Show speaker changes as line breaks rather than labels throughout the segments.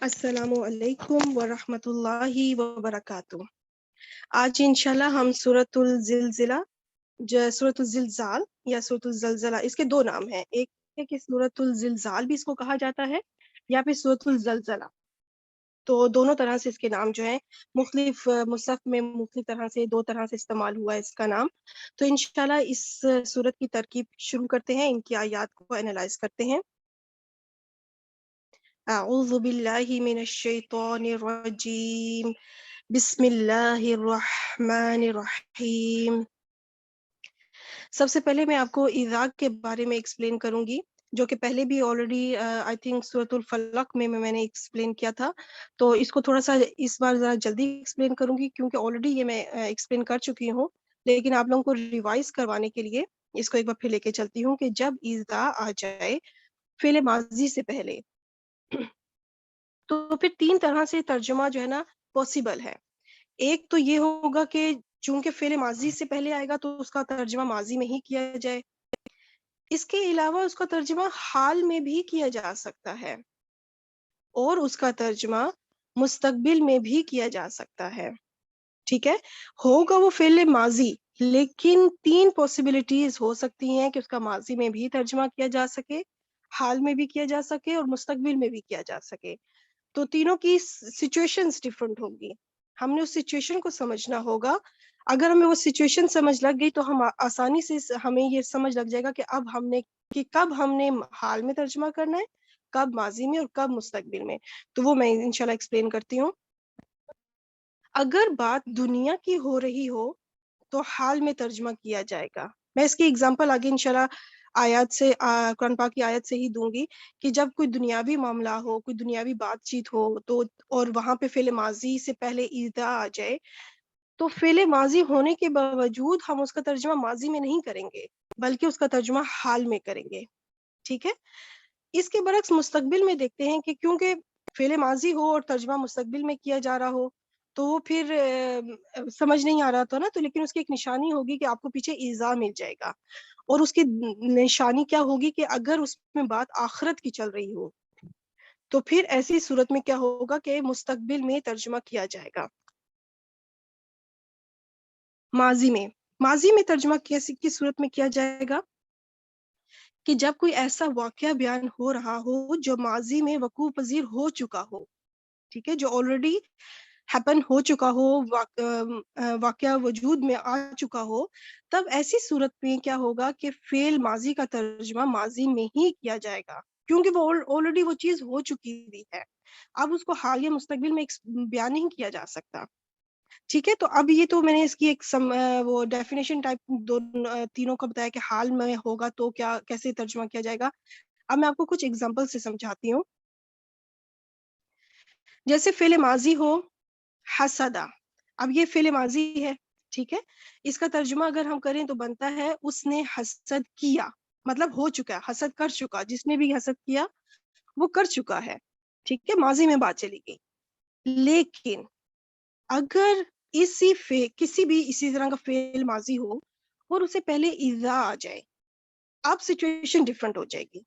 السلام علیکم ورحمۃ اللہ وبرکاتہ۔ آج انشاءاللہ ہم سورۃ الزلزلہ سورۃ الزلزال یا سورۃ الزلزلہ، اس کے دو نام ہیں، ایک ہے کہ سورۃ الزلزال بھی اس کو کہا جاتا ہے یا پھر سورۃ الزلزلہ، تو دونوں طرح سے اس کے نام جو ہیں مختلف مصحف میں مختلف طرح سے دو طرح سے استعمال ہوا ہے اس کا نام۔ تو انشاءاللہ اس سورت کی ترکیب شروع کرتے ہیں، ان کی آیات کو انالائز کرتے ہیں۔ اعوذ باللہ من الشیطان الرجیم، بسم اللہ الرحمن الرحیم۔ سب سے پہلے میں آپ کو اذا کے بارے میں ایکسپلین کروں گی، جو کہ پہلے بھی آلریڈی آئی تھنک سورۃ الفلق میں نے ایکسپلین کیا تھا، تو اس کو تھوڑا سا اس بار ذرا جلدی ایکسپلین کروں گی کیونکہ آلریڈی یہ میں ایکسپلین کر چکی ہوں، لیکن آپ لوگوں کو ریوائز کروانے کے لیے اس کو ایک بار پھر لے کے چلتی ہوں کہ جب اذا آ جائے فعل ماضی سے پہلے تو پھر تین طرح سے ترجمہ جو ہے نا پاسبل ہے۔ ایک تو یہ ہوگا کہ چونکہ فعل ماضی سے پہلے آئے گا تو اس کا ترجمہ ماضی میں ہی کیا جائے، اس کے علاوہ اس کا ترجمہ حال میں بھی کیا جا سکتا ہے اور اس کا ترجمہ مستقبل میں بھی کیا جا سکتا ہے، ٹھیک ہے۔ ہوگا وہ فعل ماضی، لیکن تین پاسبلٹیز ہو سکتی ہیں کہ اس کا ماضی میں بھی ترجمہ کیا جا سکے، حال میں بھی کیا جا سکے اور مستقبل میں بھی کیا جا سکے۔ تو تینوں کی سچویشنز ڈفرنٹ ہوگی، ہم نے اس سچویشن کو سمجھنا ہوگا۔ اگر ہمیں وہ سچویشن سمجھ لگ گئی تو ہم آسانی سے ہمیں یہ سمجھ لگ جائے گا کہ کب ہم نے حال میں ترجمہ کرنا ہے، کب ماضی میں اور کب مستقبل میں۔ تو وہ میں انشاءاللہ ایکسپلین کرتی ہوں۔ اگر بات دنیا کی ہو رہی ہو تو حال میں ترجمہ کیا جائے گا۔ میں اس کی اگزامپل آگے انشاءاللہ آیات سے قرآن پاک کی آیت سے ہی دوں گی کہ جب کوئی دنیاوی معاملہ ہو، کوئی دنیاوی بات چیت ہو تو اور وہاں پہ فعل ماضی سے پہلے اذا آ جائے تو فعل ماضی ہونے کے باوجود ہم اس کا ترجمہ ماضی میں نہیں کریں گے بلکہ اس کا ترجمہ حال میں کریں گے، ٹھیک ہے۔ اس کے برعکس مستقبل میں دیکھتے ہیں کہ کیونکہ فعل ماضی ہو اور ترجمہ مستقبل میں کیا جا رہا ہو تو وہ پھر سمجھ نہیں آ رہا تھا نا، تو لیکن اس کی ایک نشانی ہوگی کہ آپ کو پیچھے ایذا مل جائے گا، اور اس کی نشانی کیا ہوگی کہ اگر اس میں بات آخرت کی چل رہی ہو تو پھر ایسی صورت میں کیا ہوگا کہ مستقبل میں ترجمہ کیا جائے گا۔ ماضی میں ترجمہ کس صورت میں کیا جائے گا کہ جب کوئی ایسا واقعہ بیان ہو رہا ہو جو ماضی میں وقوع پذیر ہو چکا ہو، ٹھیک ہے، جو آلریڈی ہیپن ہو چکا ہو، واقعہ وجود میں آ چکا ہو، تب ایسی صورت میں کیا ہوگا کہ فعل ماضی کا ترجمہ ماضی میں ہی کیا جائے گا کیونکہ وہ آلریڈی وہ چیز ہو چکی ہوئی ہے، اب اس کو حال یا مستقبل میں بیان نہیں کیا جا سکتا، ٹھیک ہے۔ تو اب یہ تو میں نے اس کی ایک وہ ڈیفینیشن ٹائپ تینوں کا بتایا کہ حال میں ہوگا تو کیسے ترجمہ کیا جائے گا۔ اب میں آپ کو کچھ ایگزامپل سے سمجھاتی ہوں۔ جیسے فعل ماضی ہو حسدا، اب یہ فعل ماضی ہے، ٹھیک ہے، اس کا ترجمہ اگر ہم کریں تو بنتا ہے اس نے حسد کیا، مطلب ہو چکا، حسد کر چکا، جس نے بھی حسد کیا وہ کر چکا ہے، ٹھیک ہے، ماضی میں بات چلی گئی۔ لیکن اگر کسی بھی اسی طرح کا فعل ماضی ہو اور اسے پہلے اذا آ جائے، اب سچویشن ڈفرنٹ ہو جائے گی،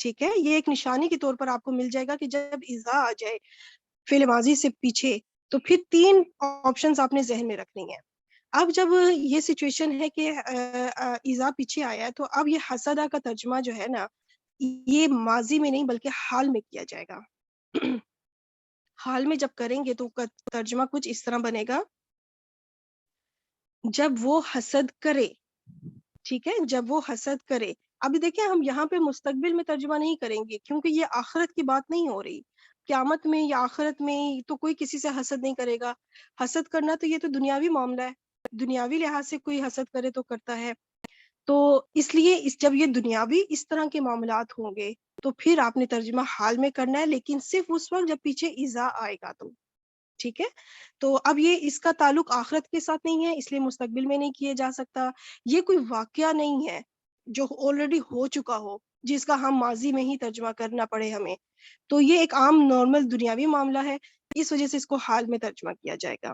ٹھیک ہے۔ یہ ایک نشانی کے طور پر آپ کو مل جائے گا کہ جب اذا آ جائے فعل ماضی سے پیچھے تو پھر تین آپشنز آپ نے ذہن میں رکھنی ہے۔ اب جب یہ سچویشن ہے کہ اذا پیچھے آیا ہے تو اب یہ حسدہ کا ترجمہ جو ہے نا یہ ماضی میں نہیں بلکہ حال میں کیا جائے گا۔ حال میں جب کریں گے تو ترجمہ کچھ اس طرح بنے گا، جب وہ حسد کرے، ٹھیک ہے، جب وہ حسد کرے۔ ابھی دیکھیں ہم یہاں پہ مستقبل میں ترجمہ نہیں کریں گے کیونکہ یہ آخرت کی بات نہیں ہو رہی، قیامت میں یا آخرت میں تو کوئی کسی سے حسد نہیں کرے گا، حسد کرنا تو یہ تو دنیاوی معاملہ ہے، دنیاوی لحاظ سے کوئی حسد کرے تو کرتا ہے، تو اس لیے جب یہ دنیاوی اس طرح کے معاملات ہوں گے تو پھر آپ نے ترجمہ حال میں کرنا ہے، لیکن صرف اس وقت جب پیچھے اذا آئے گا تو، ٹھیک ہے۔ تو اب یہ اس کا تعلق آخرت کے ساتھ نہیں ہے اس لیے مستقبل میں نہیں کیا جا سکتا، یہ کوئی واقعہ نہیں ہے جو آلریڈی ہو چکا ہو جس کا ہم ماضی میں ہی ترجمہ کرنا پڑے ہمیں، تو یہ ایک عام نارمل دنیاوی معاملہ ہے، اس وجہ سے اس کو حال میں ترجمہ کیا جائے گا۔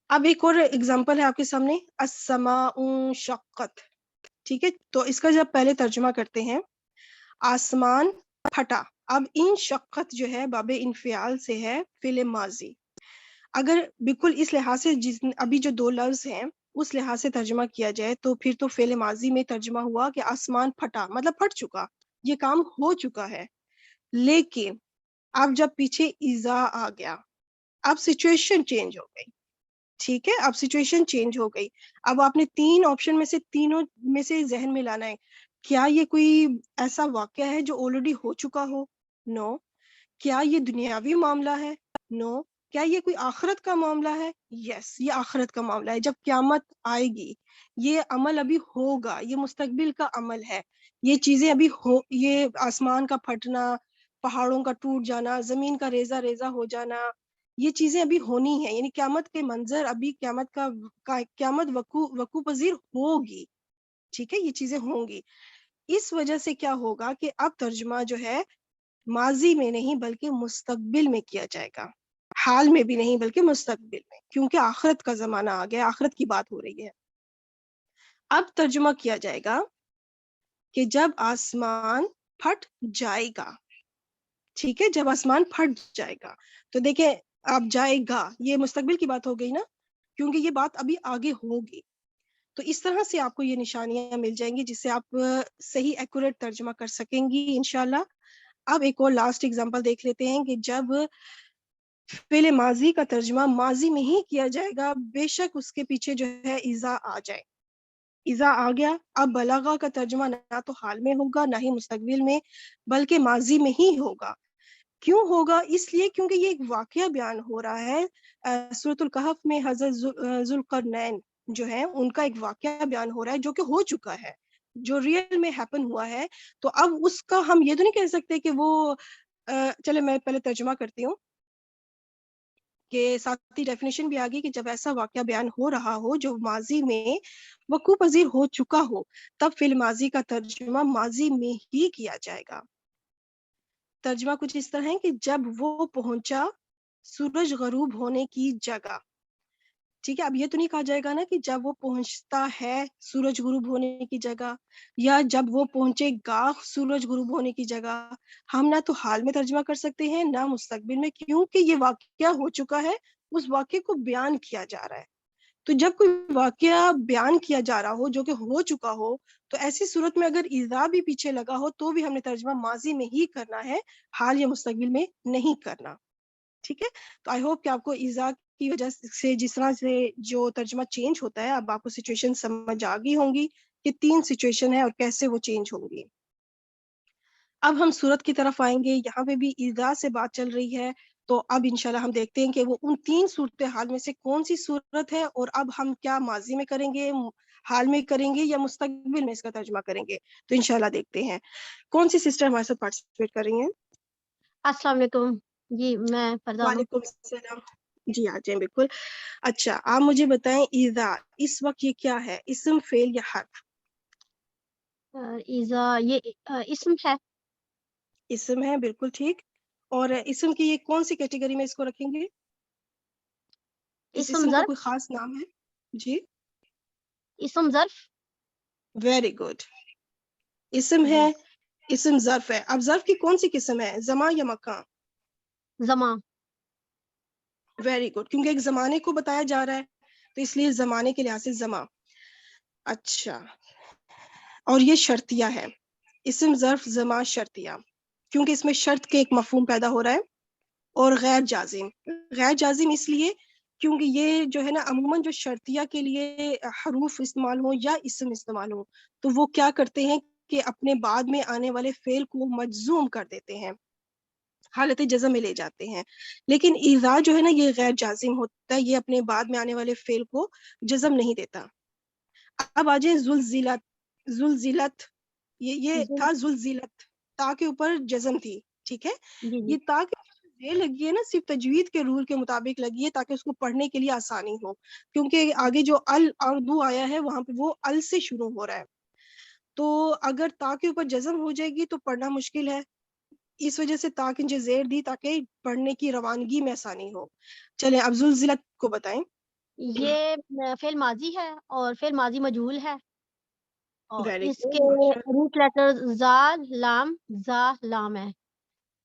اب ایک اور اگزامپل ہے آپ کے سامنے، السماء شقت، ٹھیک ہے، تو اس کا جب پہلے ترجمہ کرتے ہیں آسمان پھٹا، اب ان شقت جو ہے باب انفعال سے ہے فعل ماضی. اگر بالکل اس لحاظ سے ابھی جو دو لفظ ہیں اس لحاظ سے ترجمہ کیا جائے تو پھر تو فعل ماضی میں ترجمہ ہوا کہ آسمان پھٹا، مطلب پھٹ چکا، یہ کام ہو چکا ہے. لیکن اب جب پیچھے ایذا آ گیا، اب سچویشن چینج ہو گئی. ٹھیک ہے، اب سچویشن چینج ہو گئی. اب آپ نے تین آپشن میں سے تینوں میں سے ذہن میں لانا ہے. کیا یہ کوئی ایسا واقعہ ہے جو آلریڈی ہو چکا ہو؟ نو. کیا یہ دنیاوی معاملہ ہے؟ نو. کیا یہ کوئی آخرت کا معاملہ ہے؟ یس، یہ آخرت کا معاملہ ہے. جب قیامت آئے گی یہ عمل ابھی ہوگا، یہ مستقبل کا عمل ہے. یہ چیزیں ابھی یہ آسمان کا پھٹنا، پہاڑوں کا ٹوٹ جانا، زمین کا ریزہ ریزہ ہو جانا، یہ چیزیں ابھی ہونی ہیں. یعنی قیامت کے منظر ابھی قیامت وقوع پذیر ہوگی. ٹھیک ہے، یہ چیزیں ہوں گی. اس وجہ سے کیا ہوگا کہ اب ترجمہ جو ہے ماضی میں نہیں بلکہ مستقبل میں کیا جائے گا. حال میں بھی نہیں بلکہ مستقبل میں، کیونکہ آخرت کا زمانہ آ گیا، آخرت کی بات ہو رہی ہے. اب ترجمہ کیا جائے گا کہ جب آسمان پھٹ جائے گا. ٹھیک ہے، جب آسمان پھٹ جائے گا. تو دیکھیں، اب جائے گا یہ مستقبل کی بات ہو گئی نا، کیونکہ یہ بات ابھی آگے ہوگی. تو اس طرح سے آپ کو یہ نشانیاں مل جائیں گی جس سے آپ صحیح ایکوریٹ ترجمہ کر سکیں گی انشاءاللہ. اب ایک اور لاسٹ اگزامپل دیکھ لیتے ہیں کہ جب فعل ماضی کا ترجمہ ماضی میں ہی کیا جائے گا، بے شک اس کے پیچھے جو ہے ایذا آ جائے. ایذا آ گیا، اب بلاغہ کا ترجمہ نہ تو حال میں ہوگا نہ ہی مستقبل میں بلکہ ماضی میں ہی ہوگا. کیوں ہوگا؟ اس لیے کیونکہ یہ ایک واقعہ بیان ہو رہا ہے. سورۃ الکہف میں حضرت ذوالقرنین جو ہے ان کا ایک واقعہ بیان ہو رہا ہے جو کہ ہو چکا ہے، جو ریئل میں ہیپن ہوا ہے. تو اب اس کا ہم یہ تو نہیں کہہ سکتے کہ وہ چلے میں پہلے ترجمہ کرتی ہوں کہ ساتھ ہی ڈیفینیشن بھی آ گئی کہ جب ایسا واقعہ بیان ہو رہا ہو جو ماضی میں وقوع پذیر ہو چکا ہو تب فعل ماضی کا ترجمہ ماضی میں ہی کیا جائے گا. ترجمہ کچھ اس طرح ہے کہ جب وہ پہنچا سورج غروب ہونے کی جگہ. ٹھیک ہے، اب یہ تو نہیں کہا جائے گا نا کہ جب وہ پہنچتا ہے سورج غروب ہونے کی جگہ، یا جب وہ پہنچے گا سورج غروب ہونے کی جگہ. ہم نہ تو حال میں ترجمہ کر سکتے ہیں نہ مستقبل میں، کیونکہ یہ واقعہ ہو چکا ہے، اس واقعے کو بیان کیا جا رہا ہے. تو جب کوئی واقعہ بیان کیا جا رہا ہو جو کہ ہو چکا ہو تو ایسی صورت میں اگر ایذا بھی پیچھے لگا ہو تو بھی ہم نے ترجمہ ماضی میں ہی کرنا ہے، حال یا مستقبل میں نہیں کرنا. ٹھیک ہے، تو آئی ہوپ کہ آپ کو ایذا کی وجہ سے جس طرح سے جو ترجمہ چینج ہوتا ہے اب آپ کو سچویشن سمجھ آ گئی ہوں گی کہ تین سچویشن ہے اور کیسے وہ چینج ہوں گی. اب ہم صورت کی طرف آئیں گے. یہاں پہ بھی ایذا سے بات چل رہی ہے، تو اب انشاءاللہ ہم دیکھتے ہیں کہ وہ ان تین صورتحال میں سے کون سی صورت ہے اور اب ہم کیا ماضی میں کریں گے، حال میں کریں گے یا مستقبل میں اس کا ترجمہ کریں گے. تو انشاءاللہ دیکھتے ہیں. کون سی سسٹر ہمارے ساتھ پارٹیسپیٹ کر رہی ہیں؟
السلام علیکم جی، میں فردا ہوں.
وعلیکم السلام. جی آ جائیں بالکل. اچھا، آپ مجھے بتائیں ایذا اس وقت یہ کیا ہے، اسم فعل یا حرف؟
ایذا یہ اسم ہے.
اسم ہے، بالکل ٹھیک. اور اسم کی یہ کون سی کیٹیگری میں اس کو رکھیں گے؟ اس
اسم
اسم کا
ظرف.
کوئی خاص نام ہے؟ جی،
اسم ظرف.
Very good. اسم
جی،
ہے، اسم ظرف ہے. اب ظرف کی کون سی قسم ہے، زمان یا مکان؟
زمان.
ویری گڈ، کیونکہ ایک زمانے کو بتایا جا رہا ہے تو اس لیے زمانے کے لحاظ سے زمان. اچھا، اور یہ شرطیہ ہے، اسم ظرف زمان شرطیہ، کیونکہ اس میں شرط کے ایک مفہوم پیدا ہو رہا ہے. اور غیر جازم، غیر جازم اس لیے کیونکہ یہ جو ہے نا عموماً جو شرطیہ کے لیے حروف استعمال ہو یا اسم استعمال ہو تو وہ کیا کرتے ہیں کہ اپنے بعد میں آنے والے فعل کو مجزوم کر دیتے ہیں، حالت جزم میں لے جاتے ہیں. لیکن ایذا جو ہے نا یہ غیر جازم ہوتا ہے، یہ اپنے بعد میں آنے والے فعل کو جزم نہیں دیتا. اب آ جائیں زلزلت. زلزلت یہ تھا زلزلت، تا کے اوپر جزم تھی. ٹھیک ہے،
جی جی
یہ تا کے یہ لگی ہے نا صرف تجوید کے رول کے مطابق لگی ہے تاکہ اس کو پڑھنے کے لیے آسانی ہو، کیونکہ آگے جو اردو آیا ہے وہاں پہ وہ ال سے شروع ہو رہا ہے. تو اگر تا کے اوپر جزم ہو جائے گی تو پڑھنا مشکل ہے، اس وجہ سے تا کے نیچے زیر دی تاکہ پڑھنے کی روانگی میں آسانی ہو. چلیں اب زلزلت کو بتائیں.
یہ فعل ماضی ہے اور فعل ماضی مجہول ہے، اور
ویری
اس
گڈ،
کے
ماشاء
روٹ لیٹر زا لام ہے.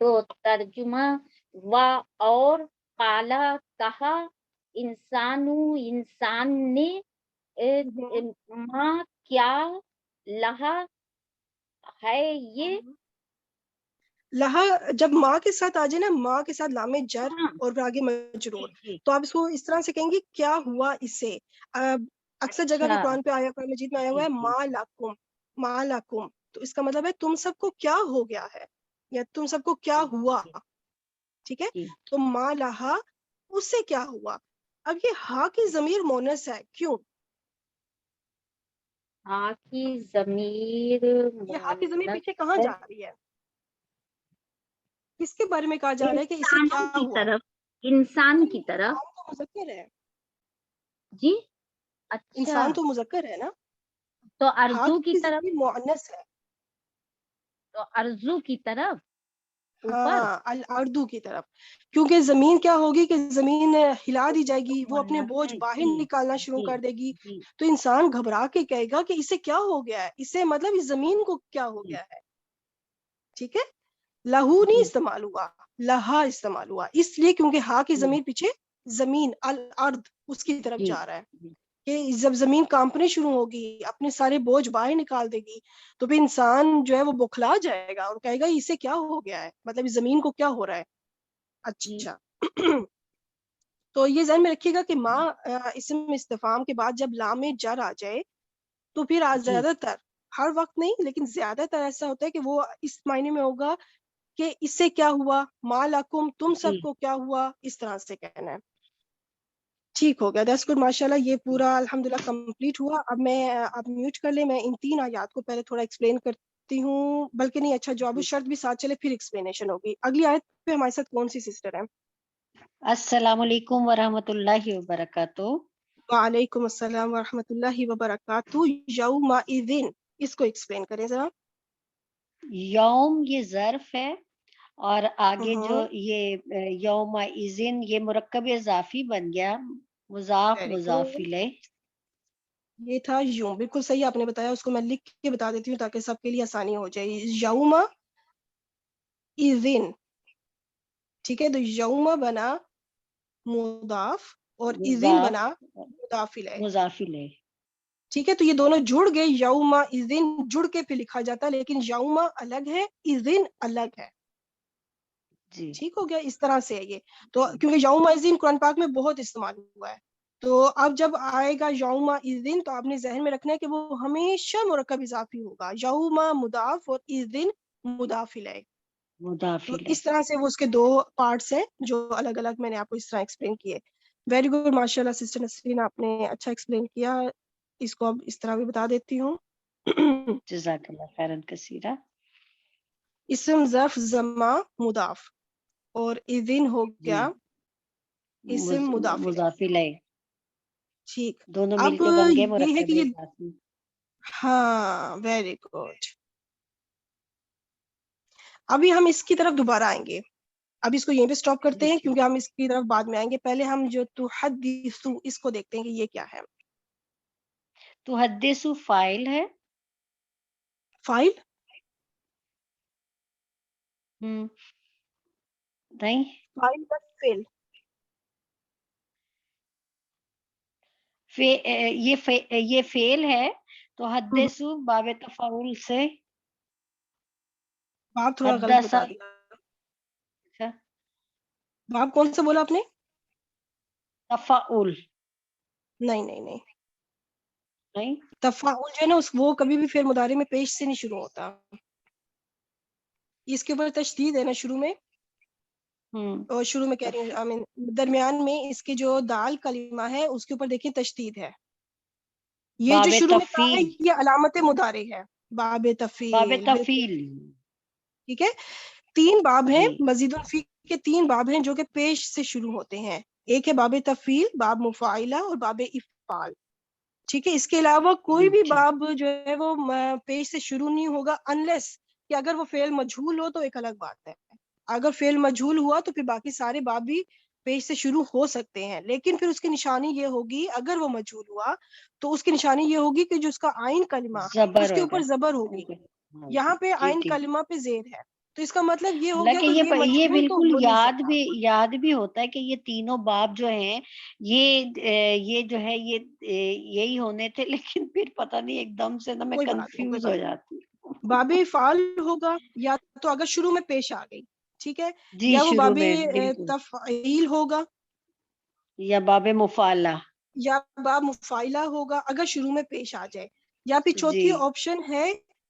تو ترجمہ و اور قالا کہا انسان نے ماں کیا لہا ہے یہ
لہا جب ماں کے ساتھ آ جائے نا، ماں کے ساتھ لام جر
ہاں
اور پھر آگے مجرور،
جی
تو آپ اس کو اس طرح سے کہیں گے کیا ہوا اسے. اکثر جگہ پہ
اچھا
قرآن پہ آیا، قرآن مجید میں آیا ہوا
جی
ہے
جی
ما لکم، ما لکم، تو اس کا مطلب ہے تم سب کو کیا ہو گیا ہے، یا تم سب کو کیا ہوا. ٹھیک ہے،
جی
تو ما لہا اس سے کیا ہوا. اب یہ ہا کی ضمیر مونس ہے، کیوں؟
ہاں کی ضمیر
یہ ہا کی ضمیر
مؤنث
پیچھے کہاں
ہے
جا رہی ہے؟ کس کے بارے میں کہا جا رہا ہے کہ اسے کیا
انسان کی
ہوا؟
طرف، انسان
نہیں،
کی طرف.
انسان تو مذکر ہے،
جی اچھا،
انسان تو مذکر ہے نا.
تو
ہا
ارزو کی
کی
طرف،
ضمیر مؤنث ہے.
تو ارزو کی طرف اوپر
ہاں، الاردو کی طرف، کیونکہ زمین کیا ہوگی کہ زمین ہلا دی جائے گی، وہ اپنے
مؤنث
بوجھ
ہے.
باہر
جی
نکالنا شروع
جی
کر دے گی.
جی
تو انسان گھبرا کے کہے گا کہ اسے کیا ہو گیا ہے، اسے مطلب اس زمین کو کیا ہو
جی
گیا ہے. ٹھیک ہے، لہو نہیں
جی
استعمال ہوا، لہا استعمال ہوا، اس لیے کیونکہ ہا کی
جی
ضمیر پیچھے زمین الارض اس کی طرف
جی
جا رہا ہے،
جی
کہ جب زمین کانپنے شروع ہوگی، اپنے سارے بوجھ باہر نکال دے گی، تو پھر انسان جو ہے وہ بوکھلا جائے گا اور کہے گا اسے کیا ہو گیا ہے، مطلب اس زمین کو کیا ہو رہا ہے.
جی
اچھا تو یہ ذہن میں رکھیے گا کہ ماں اسم استفہام کے بعد جب لام جر آ جائے تو پھر
جی
زیادہ تر، ہر وقت نہیں لیکن زیادہ تر ایسا ہوتا ہے کہ وہ اس معنی میں ہوگا کہ اس سے کیا ہوا، ما لکم تم
جی
سب کو کیا ہوا، اس طرح سے کہنا ہے. ٹھیک ہو گیا، دیٹس گڈ، ماشاء اللہ یہ پورا الحمدللہ کمپلیٹ ہوا. اب میں آپ میوٹ کر لیں، میں ان 3 آیات کو پہلے تھوڑا ایکسپلین کرتی ہوں، بلکہ نہیں، اچھا جواب
جی.
شرط بھی ساتھ چلے پھر ایکسپلینیشن ہوگی. اگلی آیت پہ ہمارے ساتھ کون سی سسٹر ہے؟
السلام علیکم ورحمۃ اللہ وبرکاتہ.
وعلیکم السلام ورحمۃ اللہ وبرکاتہ. یومئذ اس کو ایکسپلین کریں ذرا.
یوم یہ ظرف ہے، اور آگے جو
ہاں،
یہ یوم اذن یہ مرکب اضافی بن گیا، مضاف
ویری
مضاف
گڈ،
الیہ.
یہ تھا یوم، بالکل صحیح آپ نے بتایا. اس کو میں لکھ کے بتا دیتی ہوں تاکہ سب کے لیے آسانی ہو جائے. یوم اذن، ٹھیک ہے، تو یوم بنا مضاف اور اذن
مضاف
بنا مضاف الیہ.
مضاف الیہ.
ٹھیک ہے، تو یہ دونوں جڑ گئے، یوم اذن جڑ کے پھر لکھا جاتا ہے، لیکن یوم الگ ہے، اذن الگ ہے.
جی
ٹھیک ہو گیا، اس طرح سے ہے یہ. تو کیونکہ یوم اذن قرآن پاک میں بہت استعمال ہوا ہے، تو اب جب آئے گا یوم اذن تو آپ نے ذہن میں رکھنا ہے کہ وہ ہمیشہ مرکب اضافی ہوگا، یوم مضاف اور اذن مضاف الیہ.
مضاف
تو
الیہ.
اس طرح سے وہ اس کے 2 پارٹس ہیں جو الگ الگ میں نے آپ کو اس طرح ایکسپلین کیے. ویری گڈ، ماشاء اللہ سسٹر نسرین، آپ نے اچھا ایکسپلین کیا. اس کو اب اس طرح بھی بتا دیتی ہوں.
جزاک اللہ خیرن کثیرہ.
اسم ظرف زما مضاف اور اذن ہو
جی
گیا اسم مضاف الیہ.
مضاف الیہ،
ٹھیک،
دونوں مل
اب
کے بن گئے
یہ ہے
مرکب
کہ یہ،
اضافی.
ہاں ویری گڈ. ابھی ہم اس کی طرف دوبارہ آئیں گے، اب اس کو یہیں پہ سٹاپ کرتے
جی
ہیں
ٹھیک.
کیونکہ ہم اس کی طرف بعد میں آئیں گے. پہلے ہم جو تحدثو اس کو دیکھتے ہیں کہ یہ کیا ہے.
تحدث فاعل ہے.
فائل
نہیں،
فائل بس فیل.
یہ فعل ہے. تو حدث باب تفاعل سے.
باب تھوڑا غلط
حدث.
بتا دیا. باب کون سا بولا آپ نے؟
تفاعل.
نہیں نہیں نہیں،
نہیں.
تفاعل جو ہے نا وہ کبھی بھی فعل مضارع میں پیش سے نہیں شروع ہوتا. اس کے اوپر تشدید ہے نا شروع میں، اور شروع میں کہہ رہی ہوں درمیان میں اس کے جو دال کلمہ ہے اس کے اوپر دیکھیں تشدید ہے. یہ جو
باب
شروع میں کہا ہے
تفعیل.
یہ علامت مضارع ہے، باب
باب
تفعیل، بالکل
تفعیل.
ٹھیک ہے. 3 باب ہیں،
جی
مزید الفی کے 3 باب ہیں جو کہ پیش سے شروع ہوتے ہیں. ایک ہے باب تفعیل، باب مفاعلہ اور باب افعال. ٹھیک ہے، اس کے علاوہ کوئی
جی
بھی
ٹھیک.
باب جو ہے وہ پیش سے شروع نہیں ہوگا، انلیس کہ اگر وہ فعل مجہول ہو تو ایک الگ بات ہے. اگر فعل مجہول ہوا تو پھر باقی سارے باب بھی پیش سے شروع ہو سکتے ہیں، لیکن پھر اس کی نشانی یہ ہوگی اگر وہ مجہول ہوا تو اس کی نشانی یہ ہوگی کہ جو اس کا عین کلمہ اس
زبر
کے
ہوگا.
اوپر زبر ہوگی.
ہاں
یہاں پہ
جی
عین
ٹھیک.
کلمہ پہ زیر ہے، تو اس کا مطلب یہ ہو گیا
حالانکہ
کہ یہ
یہ
مجہول تو
بالکل
ہو نہیں سکتا.
یاد بھی ہوتا ہے کہ یہ تینوں باب جو ہیں یہ جو ہے یہی ہونے تھے، لیکن پھر پتہ نہیں ایک دم سے نا میں
کوئی بات نہیں، کوئی
کنفیوز ہو
بات نہیں.
جاتی ہوں.
باب فعال ہوگا یا تو اگر شروع میں پیش آ گئی، ٹھیک ہے،
جی
یا وہ
شروع
باب
میں بالکل،
تفعیل ہوگا
یا باب مفعلہ.
یا باب مفاعلہ ہوگا اگر شروع میں پیش آ جائے. یا پھر
جی
چوتھی آپشن ہے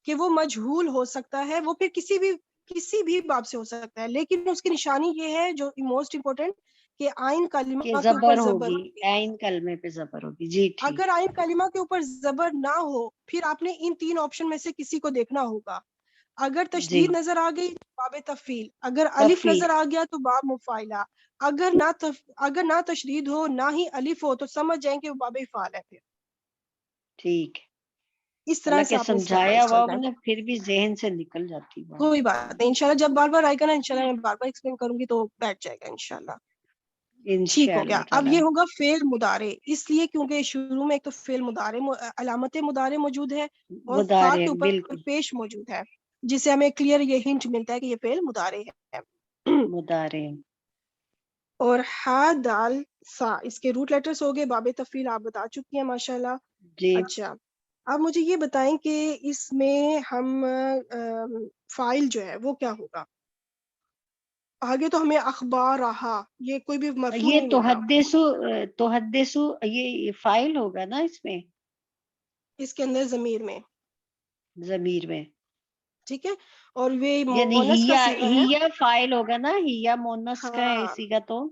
کہ وہ مجہول ہو سکتا ہے، وہ پھر کسی بھی باب سے ہو سکتا ہے، لیکن اس کی نشانی یہ ہے جو موسٹ امپورٹنٹ کہ آئین
کہ
کلمہ کے اوپر
زبر
زبر
ہوگی،
ہوگی.
عین کلمے پہ زبر ہوگی. جی ٹھیک.
اگر آئین کلمہ کے اوپر زبر نہ ہو پھر آپ نے ان تین آپشن میں سے کسی کو دیکھنا ہوگا. اگر
جی
تشدید نظر آ گئی تو باب تفعیل، اگر الف
تفیل.
نظر آ گیا تو باب مفاعلہ، اگر نہ تشدید ہو نہ ہی الف ہو تو سمجھ جائیں کہ وہ باب افعال ہے. پھر
ٹھیک ہے.
اس طرح سے
حالانکہ
آپ نے اسٹیپ
سمجھایا
وائز
ہوا
چلنا ہے.
نے پھر بھی ذہن سے نکل جاتی بات.
کوئی بات نہیں، انشاءاللہ جب بار بار آئے گا نا انشاءاللہ میں بار بار ایکسپلین کروں گی تو بیٹھ جائے گا انشاءاللہ. ٹھیک ہو گیا.
انشاءاللہ
اب
تعالی.
یہ ہوگا فعل مضارع، اس لیے کیونکہ شروع میں ایک تو فعل مضارع علامت مضارع موجود ہے اور فا
مضارع
کے اوپر
بالکل
پیش موجود ہے، جسے ہمیں کلیئر یہ ہنٹ ملتا ہے کہ یہ فعل مضارع ہے.
مضارع.
اور ہا دال سا اس کے روٹ لیٹرز ہو گئے. باب تفعیل آپ بتا چکی ہیں ماشاءاللہ.
جی
اچھا اب مجھے یہ بتائیں کہ اس میں ہم فائل جو ہے وہ کیا ہوگا. آگے تو ہمیں اخبار رہا، یہ کوئی بھی مفعول
یہ
نہیں مل رہا
تحدثو یہ فائل ہوگا نا اس میں،
اس کے اندر ضمیر میں،
ضمیر میں.
ٹھیک ہے. اور یہ
یعنی
مونس کا صیغہ ہے.
ہیا فائل ہوگا نا، ہیا مونس کا ہے
ہاں
اسی کا تو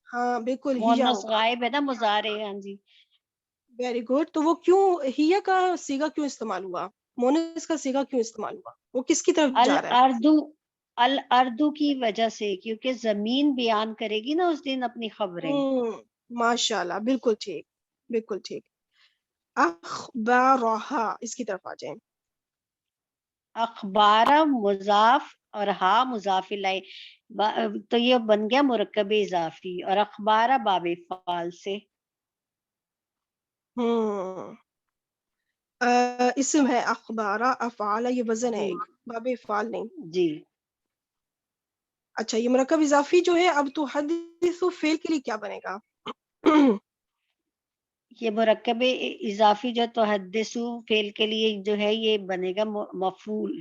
ہاں بالکل ہیا
مونس
ہوگا.
غائب ہے نا، مضارع. ہاں جی.
Very good. تو وہ کیوں ہیا کا صیغہ کیوں استعمال ہوا، مونس کا صیغہ کیوں استعمال ہوا، وہ کس کی طرف جا رہا ہے؟
الاردو کی وجہ سے، کیونکہ زمین بیان کرے گی نا اس دن اپنی خبریں.
ماشاء اللہ بالکل ٹھیک، بالکل ٹھیک. اخبارہا اس کی طرف آ جائیں.
اخبار مضاف اور ہا مضاف الیہ، تو یہ بن گیا مرکب اضافی، اور اخبار باب فعال سے.
اسم ہے اخبارہ، افعال یہ وزن ہے
جی
ایک، باب افعال نہیں.
جی.
اچھا یہ مرکب اضافی جو ہے اب تو حدیث و فعل کے لیے کیا بنے گا؟
یہ مرکب اضافی جو تحدثو فعل کے لیے جو ہے یہ بنے گا مفعول.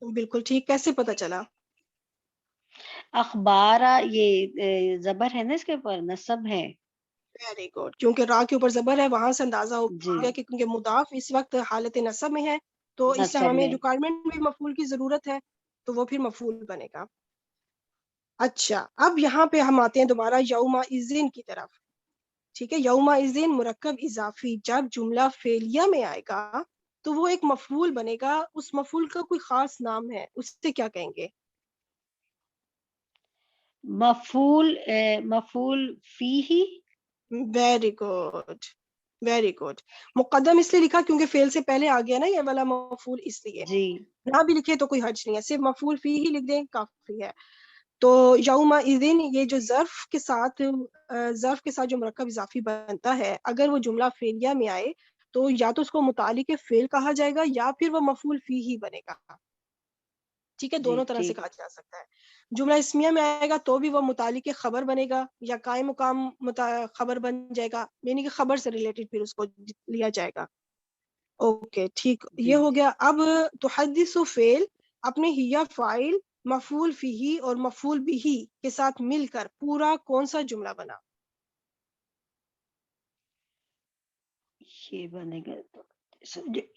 بالکل ٹھیک. کیسے پتا چلا؟
اخبار یہ زبر ہے نا، اس کے اوپر نصب ہے.
Very good. کیونکہ را کے اوپر زبر ہے وہاں سے اندازہ ہو
جی
گیا کہ کیونکہ مضاف اس وقت حالت نصب میں ہے تو اس سے
نصب
ہمیں
میں.
ریکوائرمنٹ بھی مفعول کی ضرورت ہے تو وہ پھر مفعول بنے گا. اچھا اب یہاں پہ ہم آتے ہیں دوبارہ یومئذ کی طرف. ٹھیک ہے. یومئذ مرکب اضافی جب جملہ فعلیہ میں آئے گا تو وہ ایک مفعول بنے گا. اس مفعول کا کوئی خاص نام ہے، اس سے کیا کہیں گے؟
مفعول فیہ.
Very good, very good. مقدم اس لیے لکھا کیونکہ فعل سے پہلے آ گیا نا یہ والا مفعول، اس لیے.
جی
نہ بھی لکھے تو کوئی حرج نہیں ہے، صرف مفعول فی ہی لکھ دیں کافی ہے. تو یومئذ یہ جو ظرف کے ساتھ جو مرکب اضافی بنتا ہے اگر وہ جملہ فعلیہ میں آئے تو یا تو اس کو متعلق فعل کہا جائے گا یا پھر وہ مفعول فی ہی بنے گا. ٹھیک ہے.
جی
دونوں طرح سے
ٹھیک.
کہا جا سکتا ہے. جملہ اسمیہ میں آئے گا تو بھی وہ متعلق خبر بنے گا یا قائم مقام خبر بن جائے گا، یعنی کہ خبر سے ریلیٹڈ پھر اس کو لیا جائے گا. اوکے ٹھیک.
جی
یہ ہو گیا. اب تحدث فعل اپنے ہیا فاعل مفعول فیہ اور مفعول بہ کے ساتھ مل کر پورا کون سا جملہ بنا؟
یہ بنے گا